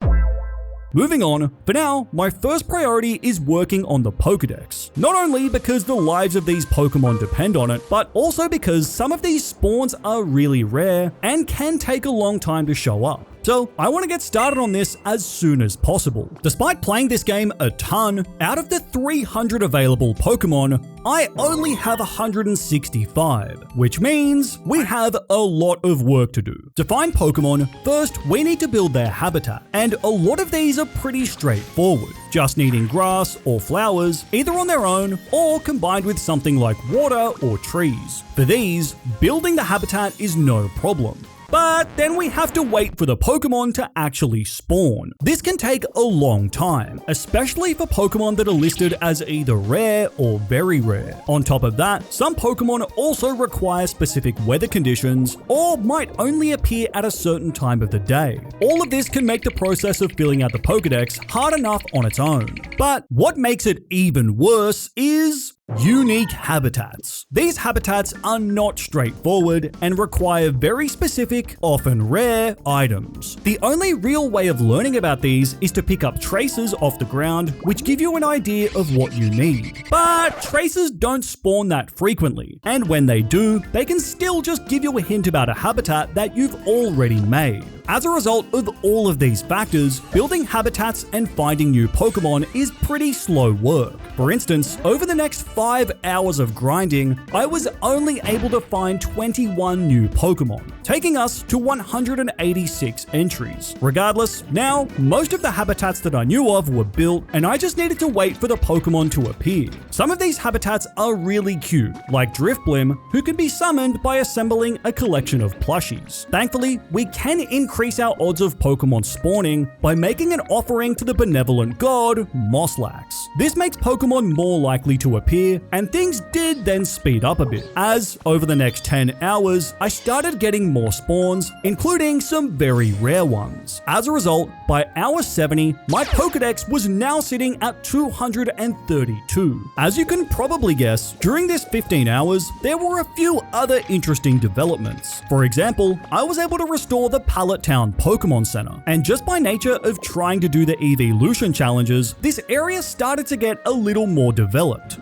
Moving on, for now, my first priority is working on the Pokedex. Not only because the lives of these Pokemon depend on it, but also because some of these spawns are really rare and can take a long time to show up. So I want to get started on this as soon as possible. Despite playing this game a ton, out of the 300 available Pokemon, I only have 165, which means we have a lot of work to do. To find Pokemon, first we need to build their habitat, and a lot of these are pretty straightforward, just needing grass or flowers, either on their own or combined with something like water or trees. For these, building the habitat is no problem. But then we have to wait for the Pokemon to actually spawn. This can take a long time, especially for Pokemon that are listed as either rare or very rare. On top of that, some Pokemon also require specific weather conditions or might only appear at a certain time of the day. All of this can make the process of filling out the Pokedex hard enough on its own. But what makes it even worse is Unique habitats. These habitats are not straightforward and require very specific, often rare, items. The only real way of learning about these is to pick up traces off the ground, which give you an idea of what you need. But traces don't spawn that frequently, and when they do, they can still just give you a hint about a habitat that you've already made. As a result of all of these factors, building habitats and finding new Pokemon is pretty slow work. For instance, over the next 5 hours of grinding, I was only able to find 21 new Pokemon, taking us to 186 entries. Regardless, now, most of the habitats that I knew of were built, and I just needed to wait for the Pokemon to appear. Some of these habitats are really cute, like Driftblim, who can be summoned by assembling a collection of plushies. Thankfully, we can increase our odds of Pokemon spawning by making an offering to the benevolent god, Moslax. This makes Pokemon more likely to appear, and things did then speed up a bit, as over the next 10 hours, I started getting more spawns, including some very rare ones. As a result, by hour 70, my Pokedex was now sitting at 232. As you can probably guess, during this 15 hours, there were a few other interesting developments. For example, I was able to restore the Pallet Town Pokémon Center, and just by nature of trying to do the evolution challenges, this area started to get a little more developed.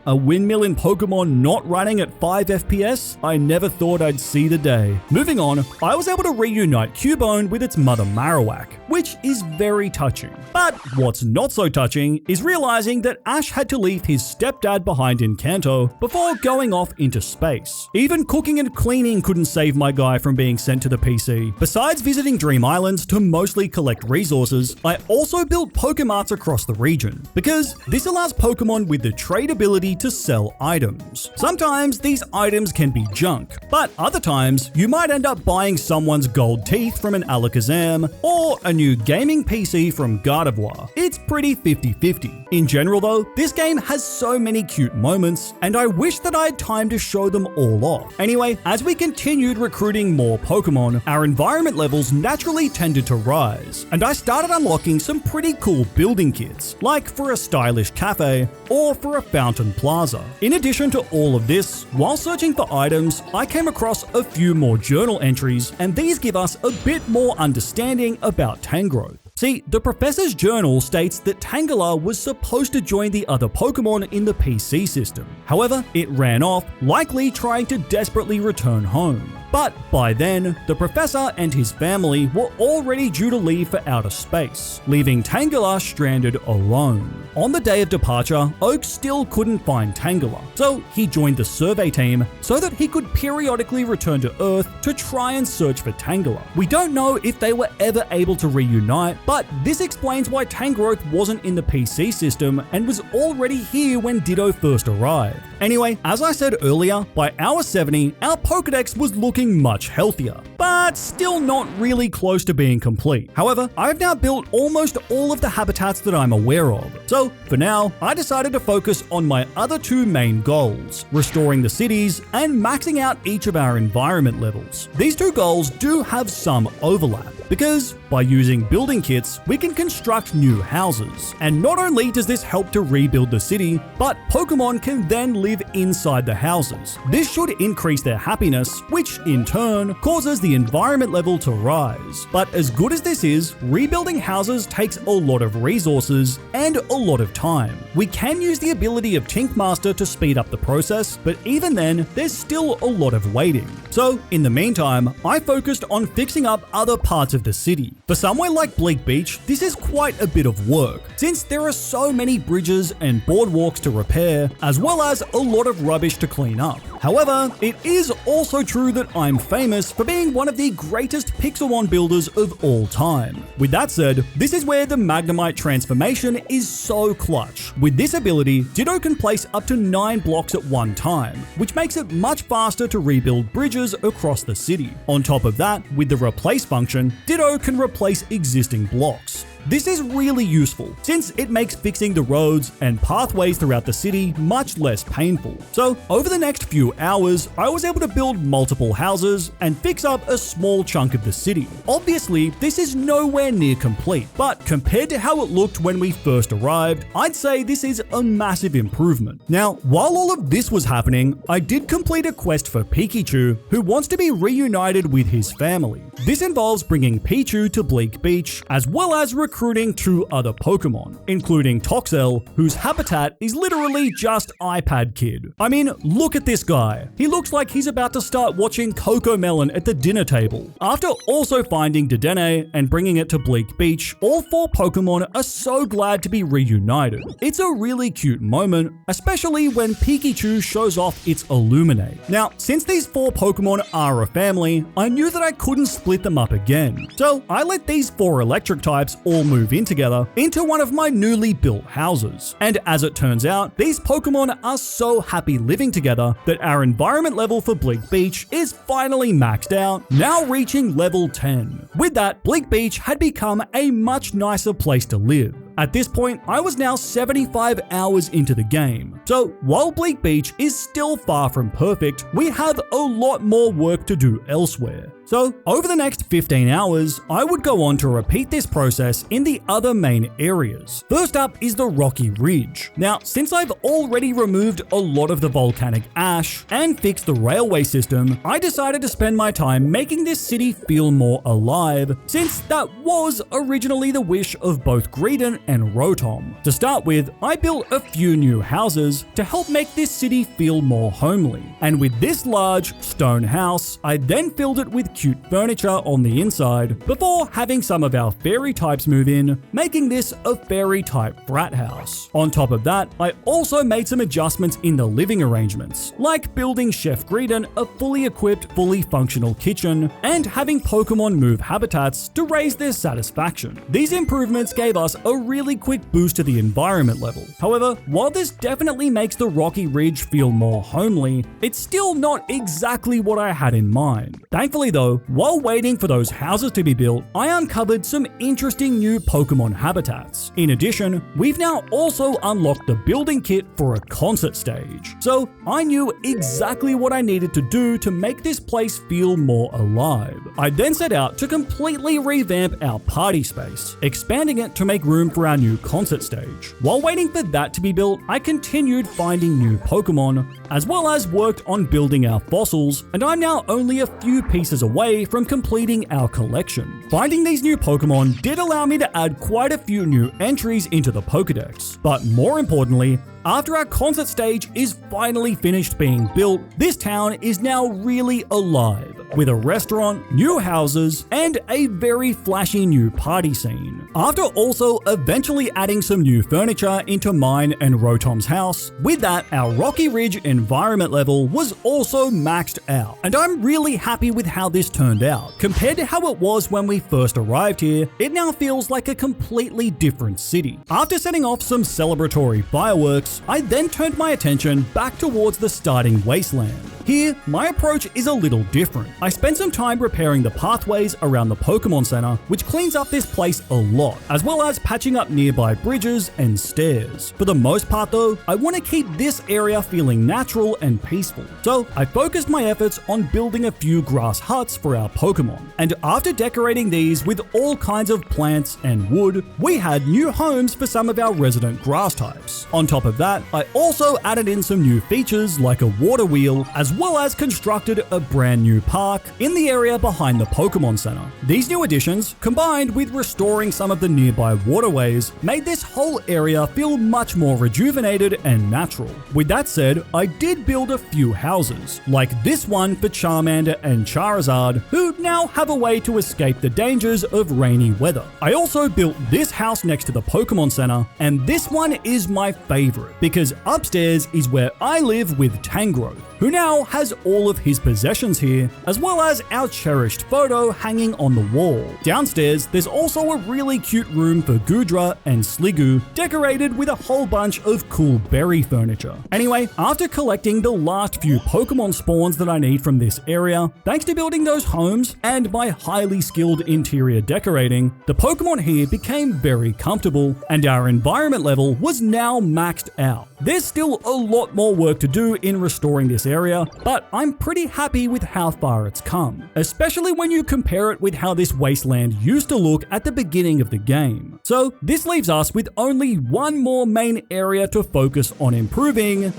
A windmill in Pokemon not running at 5 FPS? I never thought I'd see the day. Moving on, I was able to reunite Cubone with its mother Marowak, which is very touching. But what's not so touching is realizing that Ash had to leave his stepdad behind in Kanto before going off into space. Even cooking and cleaning couldn't save my guy from being sent to the PC. Besides visiting Dream Islands to mostly collect resources, I also built Pokemarts across the region, because this allows Pokemon with the trade ability to sell items. Sometimes these items can be junk, but other times you might end up buying someone's gold teeth from an Alakazam or a new gaming PC from Gardevoir. It's pretty 50-50. In general though, this game has so many cute moments, and I wish that I had time to show them all off. Anyway, as we continued recruiting more Pokemon, our environment levels naturally tended to rise, and I started unlocking some pretty cool building kits, like for a stylish cafe or for a fountain plaza. In addition to all of this, while searching for items, I came across a few more journal entries, and these give us a bit more understanding about Tangrowth. See, the professor's journal states that Tangela was supposed to join the other Pokemon in the PC system. However, it ran off, likely trying to desperately return home. But by then, the professor and his family were already due to leave for outer space, leaving Tangela stranded alone. On the day of departure, Oak still couldn't find Tangela, so he joined the survey team so that he could periodically return to Earth to try and search for Tangela. We don't know if they were ever able to reunite, but this explains why Tangrowth wasn't in the PC system and was already here when Ditto first arrived. Anyway, as I said earlier, by hour 70, our Pokedex was looking much healthier, but still not really close to being complete. However, I've now built almost all of the habitats that I'm aware of. So for now, I decided to focus on my other two main goals, restoring the cities and maxing out each of our environment levels. These two goals do have some overlap, because by using building kits, we can construct new houses. And not only does this help to rebuild the city, but Pokemon can then live inside the houses. This should increase their happiness, which in turn causes the environment level to rise. But as good as this is, rebuilding houses takes a lot of resources and a lot of time. We can use the ability of Tinkmaster to speed up the process, but even then, there's still a lot of waiting. So in the meantime, I focused on fixing up other parts of the city. For somewhere like Bleak Beach, this is quite a bit of work, since there are so many bridges and boardwalks to repair, as well as a lot of rubbish to clean up. However, it is also true that I'm famous for being one of the greatest Pixelmon builders of all time. With that said, this is where the Magnemite transformation is so clutch. With this ability, Ditto can place up to 9 blocks at one time, which makes it much faster to rebuild bridges across the city. On top of that, with the replace function, Ditto can replace existing blocks. This is really useful since it makes fixing the roads and pathways throughout the city much less painful. So over the next few hours, I was able to build multiple houses and fix up a small chunk of the city. Obviously, this is nowhere near complete, but compared to how it looked when we first arrived, I'd say this is a massive improvement. Now, while all of this was happening, I did complete a quest for Pikachu, who wants to be reunited with his family. This involves bringing Pichu to Bleak Beach, as well as recruiting 2 other Pokemon, including Toxel, whose habitat is literally just iPad Kid. I mean, look at this guy. He looks like he's about to start watching Cocomelon at the dinner table. After also finding Dedenne and bringing it to Bleak Beach, all 4 Pokemon are so glad to be reunited. It's a really cute moment, especially when Pikachu shows off its Illuminate. Now, since these 4 Pokemon are a family, I knew that I couldn't split them up again. So I let these 4 electric types all move in together into one of my newly built houses. And as it turns out, these Pokemon are so happy living together that our environment level for Bleak Beach is finally maxed out, now reaching level 10. With that, Bleak Beach had become a much nicer place to live. At this point, I was now 75 hours into the game. So while Bleak Beach is still far from perfect, we have a lot more work to do elsewhere. So over the next 15 hours, I would go on to repeat this process in the other main areas. First up is the Rocky Ridge. Now, since I've already removed a lot of the volcanic ash and fixed the railway system, I decided to spend my time making this city feel more alive, since that was originally the wish of both Greedent and Rotom. To start with, I built a few new houses to help make this city feel more homely. And with this large stone house, I then filled it with cute furniture on the inside before having some of our fairy types move in, making this a fairy type frat house. On top of that, I also made some adjustments in the living arrangements, like building Chef Greedent a fully equipped, fully functional kitchen, and having Pokemon move habitats to raise their satisfaction. These improvements gave us a really quick boost to the environment level. However, while this definitely makes the Rocky Ridge feel more homely, it's still not exactly what I had in mind. Thankfully though, while waiting for those houses to be built, I uncovered some interesting new Pokemon habitats. In addition, we've now also unlocked the building kit for a concert stage. So I knew exactly what I needed to do to make this place feel more alive. I then set out to completely revamp our party space, expanding it to make room for our new concert stage. While waiting for that to be built, I continued finding new Pokemon, as well as worked on building our fossils, and I'm now only a few pieces away from completing our collection. Finding these new Pokemon did allow me to add quite a few new entries into the Pokedex, but more importantly, after our concert stage is finally finished being built, this town is now really alive, with a restaurant, new houses, and a very flashy new party scene. After also eventually adding some new furniture into mine and Rotom's house, with that, our Rocky Ridge environment level was also maxed out, and I'm really happy with how this turned out. Compared to how it was when we first arrived here, it now feels like a completely different city. After setting off some celebratory fireworks, I then turned my attention back towards the starting wasteland. Here, my approach is a little different. I spent some time repairing the pathways around the Pokémon Center, which cleans up this place a lot, as well as patching up nearby bridges and stairs. For the most part though, I want to keep this area feeling natural and peaceful. So I focused my efforts on building a few grass huts for our Pokémon. And after decorating these with all kinds of plants and wood, we had new homes for some of our resident grass types. On top of that, I also added in some new features like a water wheel, as well as constructed a brand new park in the area behind the Pokémon Center. These new additions, combined with restoring some of the nearby waterways, made this whole area feel much more rejuvenated and natural. With that said, I did build a few houses, like this one for Charmander and Charizard, who now have a way to escape the dangers of rainy weather. I also built this house next to the Pokémon Center, and this one is my favorite, because upstairs is where I live with Tangrowth, who now now has all of his possessions here, as well as our cherished photo hanging on the wall. Downstairs, there's also a really cute room for Gudra and Sliggoo, decorated with a whole bunch of cool berry furniture. Anyway, after collecting the last few Pokemon spawns that I need from this area, thanks to building those homes and my highly skilled interior decorating, the Pokemon here became very comfortable, and our environment level was now maxed out. There's still a lot more work to do in restoring this area, but I'm pretty happy with how far it's come, especially when you compare it with how this wasteland used to look at the beginning of the game. So this leaves us with only one more main area to focus on improving: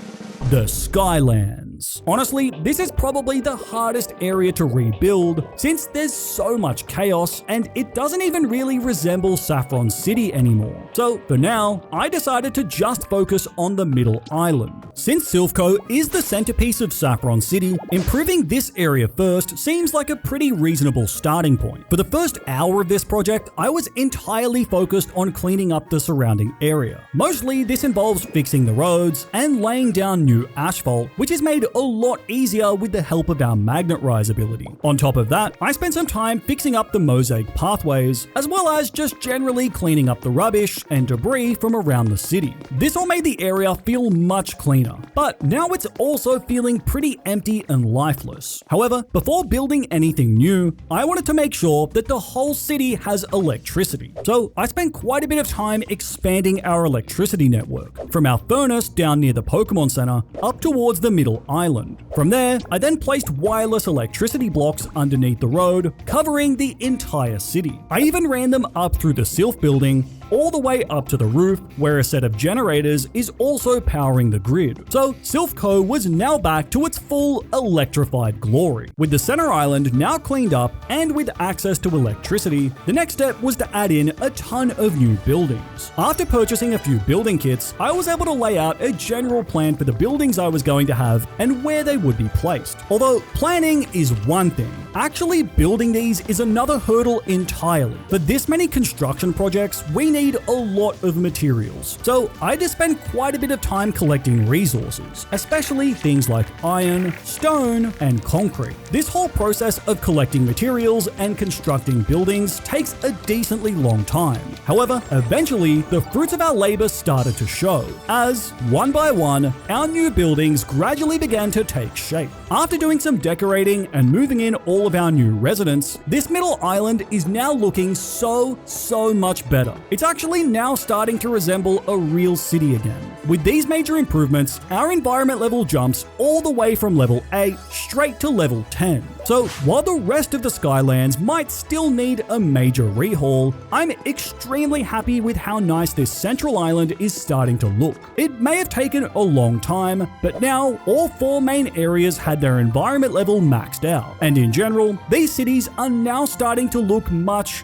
the Skylands. Honestly, this is probably the hardest area to rebuild since there's so much chaos and it doesn't even really resemble Saffron City anymore. So for now, I decided to just focus on the middle island. Since Silphco is the centerpiece of Saffron City, improving this area first seems like a pretty reasonable starting point. For the first hour of this project, I was entirely focused on cleaning up the surrounding area. Mostly this involves fixing the roads and laying down new asphalt, which is made a lot easier with the help of our Magnet Rise ability. On top of that, I spent some time fixing up the mosaic pathways, as well as just generally cleaning up the rubbish and debris from around the city. This all made the area feel much cleaner, but now it's also feeling pretty empty and lifeless. However, before building anything new, I wanted to make sure that the whole city has electricity. So I spent quite a bit of time expanding our electricity network, from our furnace down near the Pokémon Center up towards the middle island. From there, I then placed wireless electricity blocks underneath the road, covering the entire city. I even ran them up through the Silph building, all the way up to the roof, where a set of generators is also powering the grid. So Silphco was now back to its full electrified glory. With the center island now cleaned up and with access to electricity, the next step was to add in a ton of new buildings. After purchasing a few building kits, I was able to lay out a general plan for the buildings I was going to have and where they would be placed. Although planning is one thing, actually building these is another hurdle entirely. For this many construction projects, we need a lot of materials, so I had to spend quite a bit of time collecting resources, especially things like iron, stone, and concrete. This whole process of collecting materials and constructing buildings takes a decently long time. However, eventually, the fruits of our labor started to show, as, one by one, our new buildings gradually began to take shape. After doing some decorating and moving in all of our new residents, this middle island is now looking so much better. It's actually now starting to resemble a real city again. With these major improvements, our environment level jumps all the way from level 8 straight to level 10. So while the rest of the Skylands might still need a major rehaul, I'm extremely happy with how nice this central island is starting to look. It may have taken a long time, but now all 4 main areas had their environment level maxed out. And in general, these cities are now starting to look much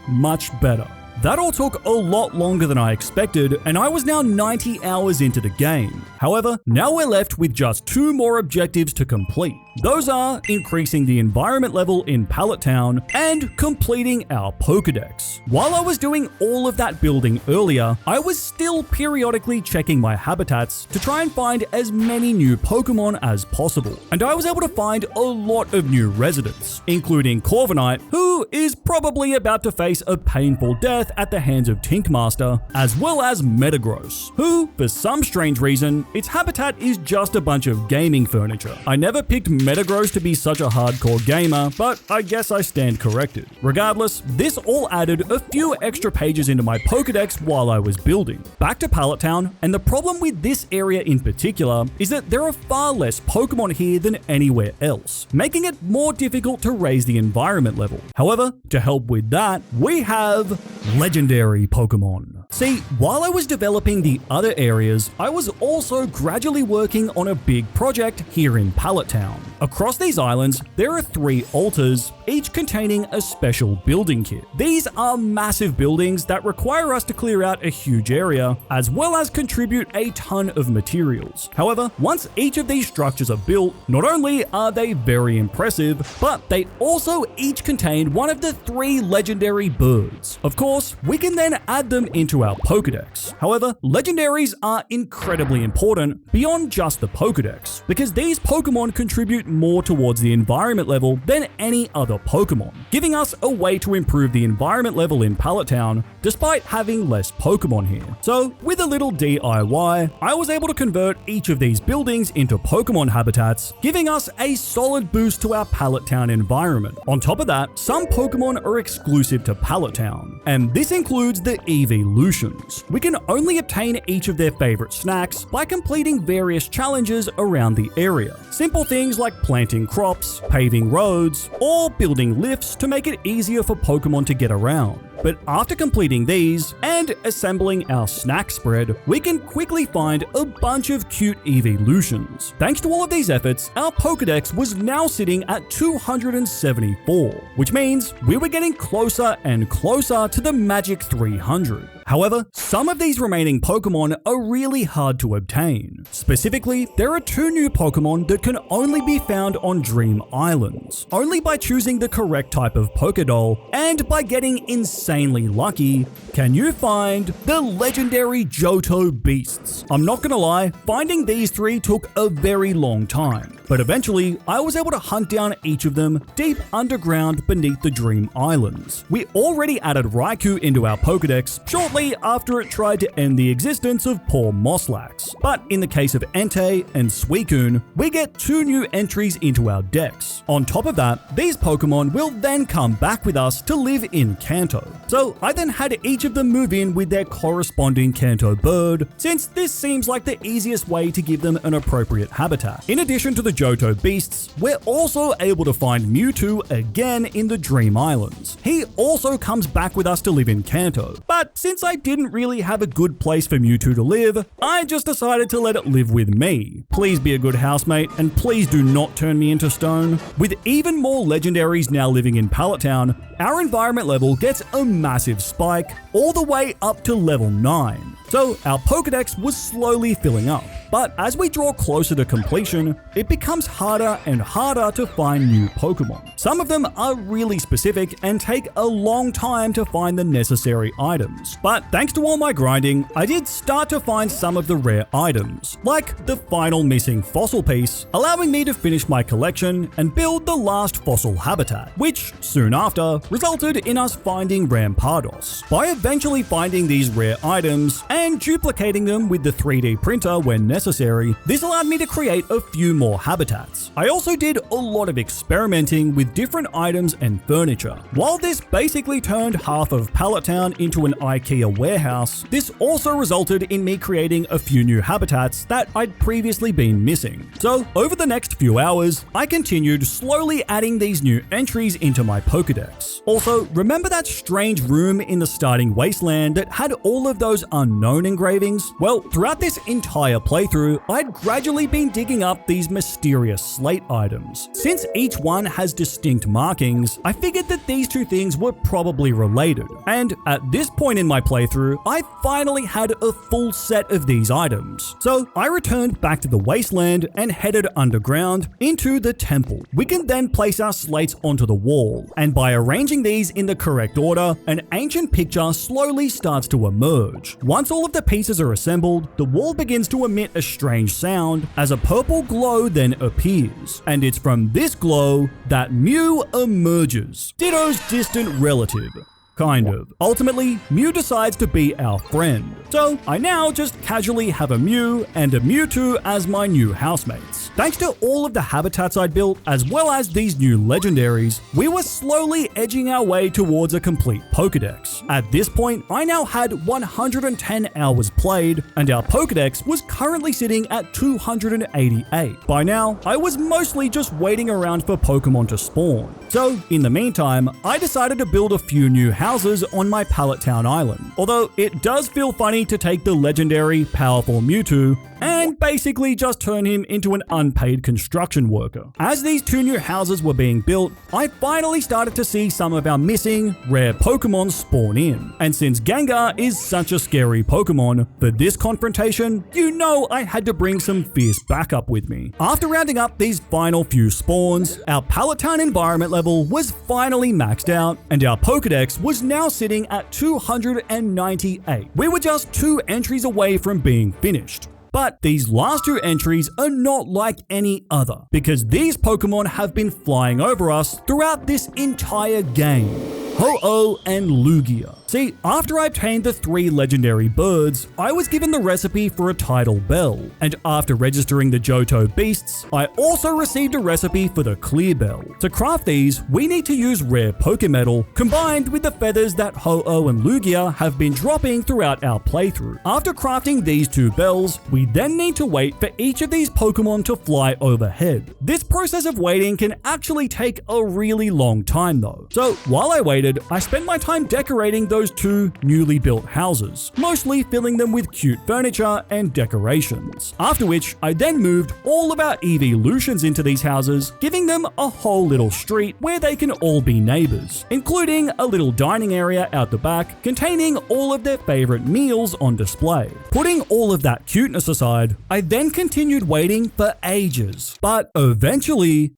better. That all took a lot longer than I expected, and I was now 90 hours into the game. However, now we're left with just 2 more objectives to complete. Those are increasing the environment level in Pallet Town and completing our Pokedex. While I was doing all of that building earlier, I was still periodically checking my habitats to try and find as many new Pokemon as possible. And I was able to find a lot of new residents, including Corviknight, who is probably about to face a painful death at the hands of Tinkmaster, as well as Metagross, who, for some strange reason, its habitat is just a bunch of gaming furniture. I never picked Metagross to be such a hardcore gamer, but I guess I stand corrected. Regardless, this all added a few extra pages into my Pokedex while I was building. Back to Pallet Town, and the problem with this area in particular is that there are far less Pokemon here than anywhere else, making it more difficult to raise the environment level. However, to help with that, we have legendary Pokemon. See, while I was developing the other areas, I was also gradually working on a big project here in Pallet Town. Across these islands, there are 3 altars, each containing a special building kit. These are massive buildings that require us to clear out a huge area, as well as contribute a ton of materials. However, once each of these structures are built, not only are they very impressive, but they also each contain one of the 3 legendary birds. Of course, we can then add them into to our Pokedex. However, legendaries are incredibly important beyond just the Pokedex, because these Pokemon contribute more towards the environment level than any other Pokemon, giving us a way to improve the environment level in Pallet Town despite having less Pokemon here. So, with a little DIY, I was able to convert each of these buildings into Pokemon habitats, giving us a solid boost to our Pallet Town environment. On top of that, some Pokemon are exclusive to Pallet Town, and this includes the Evolutions. We can only obtain each of their favorite snacks by completing various challenges around the area. Simple things like planting crops, paving roads, or building lifts to make it easier for Pokemon to get around. But after completing these and assembling our snack spread, we can quickly find a bunch of cute Evolutions. Thanks to all of these efforts, our Pokedex was now sitting at 274, which means we were getting closer and closer to the magic 300. However, some of these remaining Pokemon are really hard to obtain. Specifically, there are 2 new Pokemon that can only be found on Dream Islands, only by choosing the correct type of Pokédoll, and by getting insanely lucky, can you find the legendary Johto Beasts. I'm not gonna lie, finding these 3 took a very long time, but eventually I was able to hunt down each of them deep underground beneath the Dream Islands. We already added Raikou into our Pokedex shortly after it tried to end the existence of poor Moslax. But in the case of Entei and Suicune, we get 2 new entries into our decks. On top of that, these Pokemon will then come back with us to live in Kanto. So I then had each of them move in with their corresponding Kanto bird, since this seems like the easiest way to give them an appropriate habitat. In addition to the Johto Beasts, we're also able to find Mewtwo again in the Dream Islands. He also comes back with us to live in Kanto, but since I didn't really have a good place for Mewtwo to live, I just decided to let it live with me. Please be a good housemate, and please do not turn me into stone. With even more legendaries now living in Pallet Town, our environment level gets a massive spike, all the way up to level 9. So our Pokedex was slowly filling up. But as we draw closer to completion, it becomes harder and harder to find new Pokemon. Some of them are really specific and take a long time to find the necessary items. But thanks to all my grinding, I did start to find some of the rare items, like the final missing fossil piece, allowing me to finish my collection and build the last fossil habitat, which soon after resulted in us finding Rampardos. By eventually finding these rare items and duplicating them with the 3D printer when necessary, this allowed me to create a few more habitats. I also did a lot of experimenting with different items and furniture. While this basically turned half of Pallet Town into an IKEA warehouse, this also resulted in me creating a few new habitats that I'd previously been missing. So over the next few hours, I continued slowly adding these new entries into my Pokedex. Also, remember that strange room in the starting wasteland that had all of those unknown engravings? Well, throughout this entire playthrough, I'd gradually been digging up these mysterious slate items. Since each one has distinct markings, I figured that these 2 things were probably related. And at this point in my playthrough, I finally had a full set of these items. So I returned back to the wasteland and headed underground into the temple. We can then place our slates onto the wall, and by arranging these in the correct order, an ancient picture slowly starts to emerge. Once all of the pieces are assembled, the wall begins to emit a strange sound as a purple glow then appears, and it's from this glow that Mew emerges, Ditto's distant relative. Kind of. Ultimately, Mew decides to be our friend. So I now just casually have a Mew and a Mewtwo as my new housemates. Thanks to all of the habitats I'd built, as well as these new legendaries, we were slowly edging our way towards a complete Pokedex. At this point, I now had 110 hours played, and our Pokedex was currently sitting at 288. By now, I was mostly just waiting around for Pokemon to spawn. So, in the meantime, I decided to build a few new houses on my Pallet Town island. Although it does feel funny to take the legendary, powerful Mewtwo and basically just turn him into an unpaid construction worker. As these 2 new houses were being built, I finally started to see some of our missing, rare Pokemon spawn in. And since Gengar is such a scary Pokemon, for this confrontation, you know I had to bring some fierce backup with me. After rounding up these final few spawns, our Palatown environment level was finally maxed out, and our Pokedex was now sitting at 298. We were just 2 entries away from being finished. But these last 2 entries are not like any other, because these Pokemon have been flying over us throughout this entire game. Ho-Oh and Lugia. See, after I obtained the 3 legendary birds, I was given the recipe for a tidal bell, and after registering the Johto beasts, I also received a recipe for the clear bell. To craft these, we need to use rare Pokemetal combined with the feathers that Ho-Oh and Lugia have been dropping throughout our playthrough. After crafting these 2 bells, we then need to wait for each of these Pokemon to fly overhead. This process of waiting can actually take a really long time though. So while I waited, I spent my time decorating those 2 newly built houses, mostly filling them with cute furniture and decorations. After which, I then moved all of our evolutions into these houses, giving them a whole little street where they can all be neighbors, including a little dining area out the back containing all of their favorite meals on display. Putting all of that cuteness aside, I then continued waiting for ages, but eventually,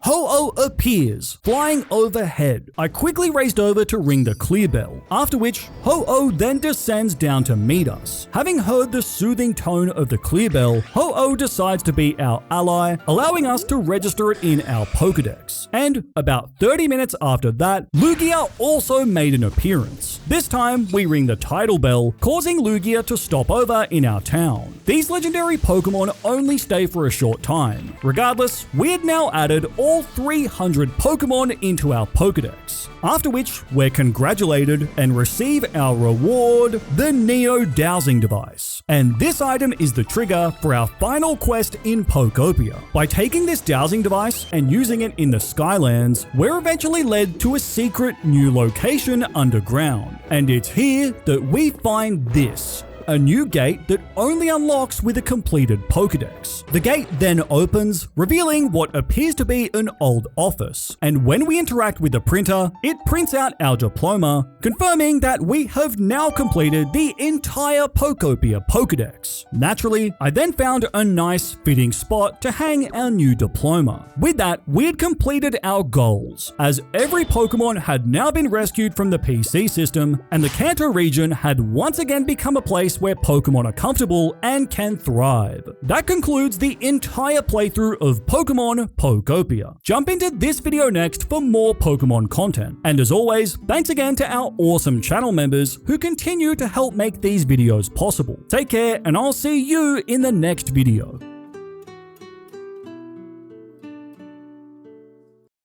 Ho-Oh appears, flying overhead. I quickly raced over to ring the clear bell, after which Ho-Oh then descends down to meet us. Having heard the soothing tone of the clear bell, Ho-Oh decides to be our ally, allowing us to register it in our Pokedex. And about 30 minutes after that, Lugia also made an appearance. This time, we ring the tidal bell, causing Lugia to stop over in our town. These legendary Pokemon only stay for a short time. Regardless, we had now added all 300 Pokemon into our Pokedex, after which we're congratulated and receive our reward, the Neo Dowsing Device. And this item is the trigger for our final quest in Pokopia. By taking this dowsing device and using it in the Skylands, we're eventually led to a secret new location underground. And it's here that we find this. A new gate that only unlocks with a completed Pokedex. The gate then opens, revealing what appears to be an old office, and when we interact with the printer, it prints out our diploma, confirming that we have now completed the entire Pokopia Pokedex. Naturally, I then found a nice fitting spot to hang our new diploma. With that, we had completed our goals, as every Pokemon had now been rescued from the PC system, and the Kanto region had once again become a place where Pokemon are comfortable and can thrive. That concludes the entire playthrough of Pokemon Pokopia. Jump into this video next for more Pokemon content. And as always, thanks again to our awesome channel members who continue to help make these videos possible. Take care, and I'll see you in the next video.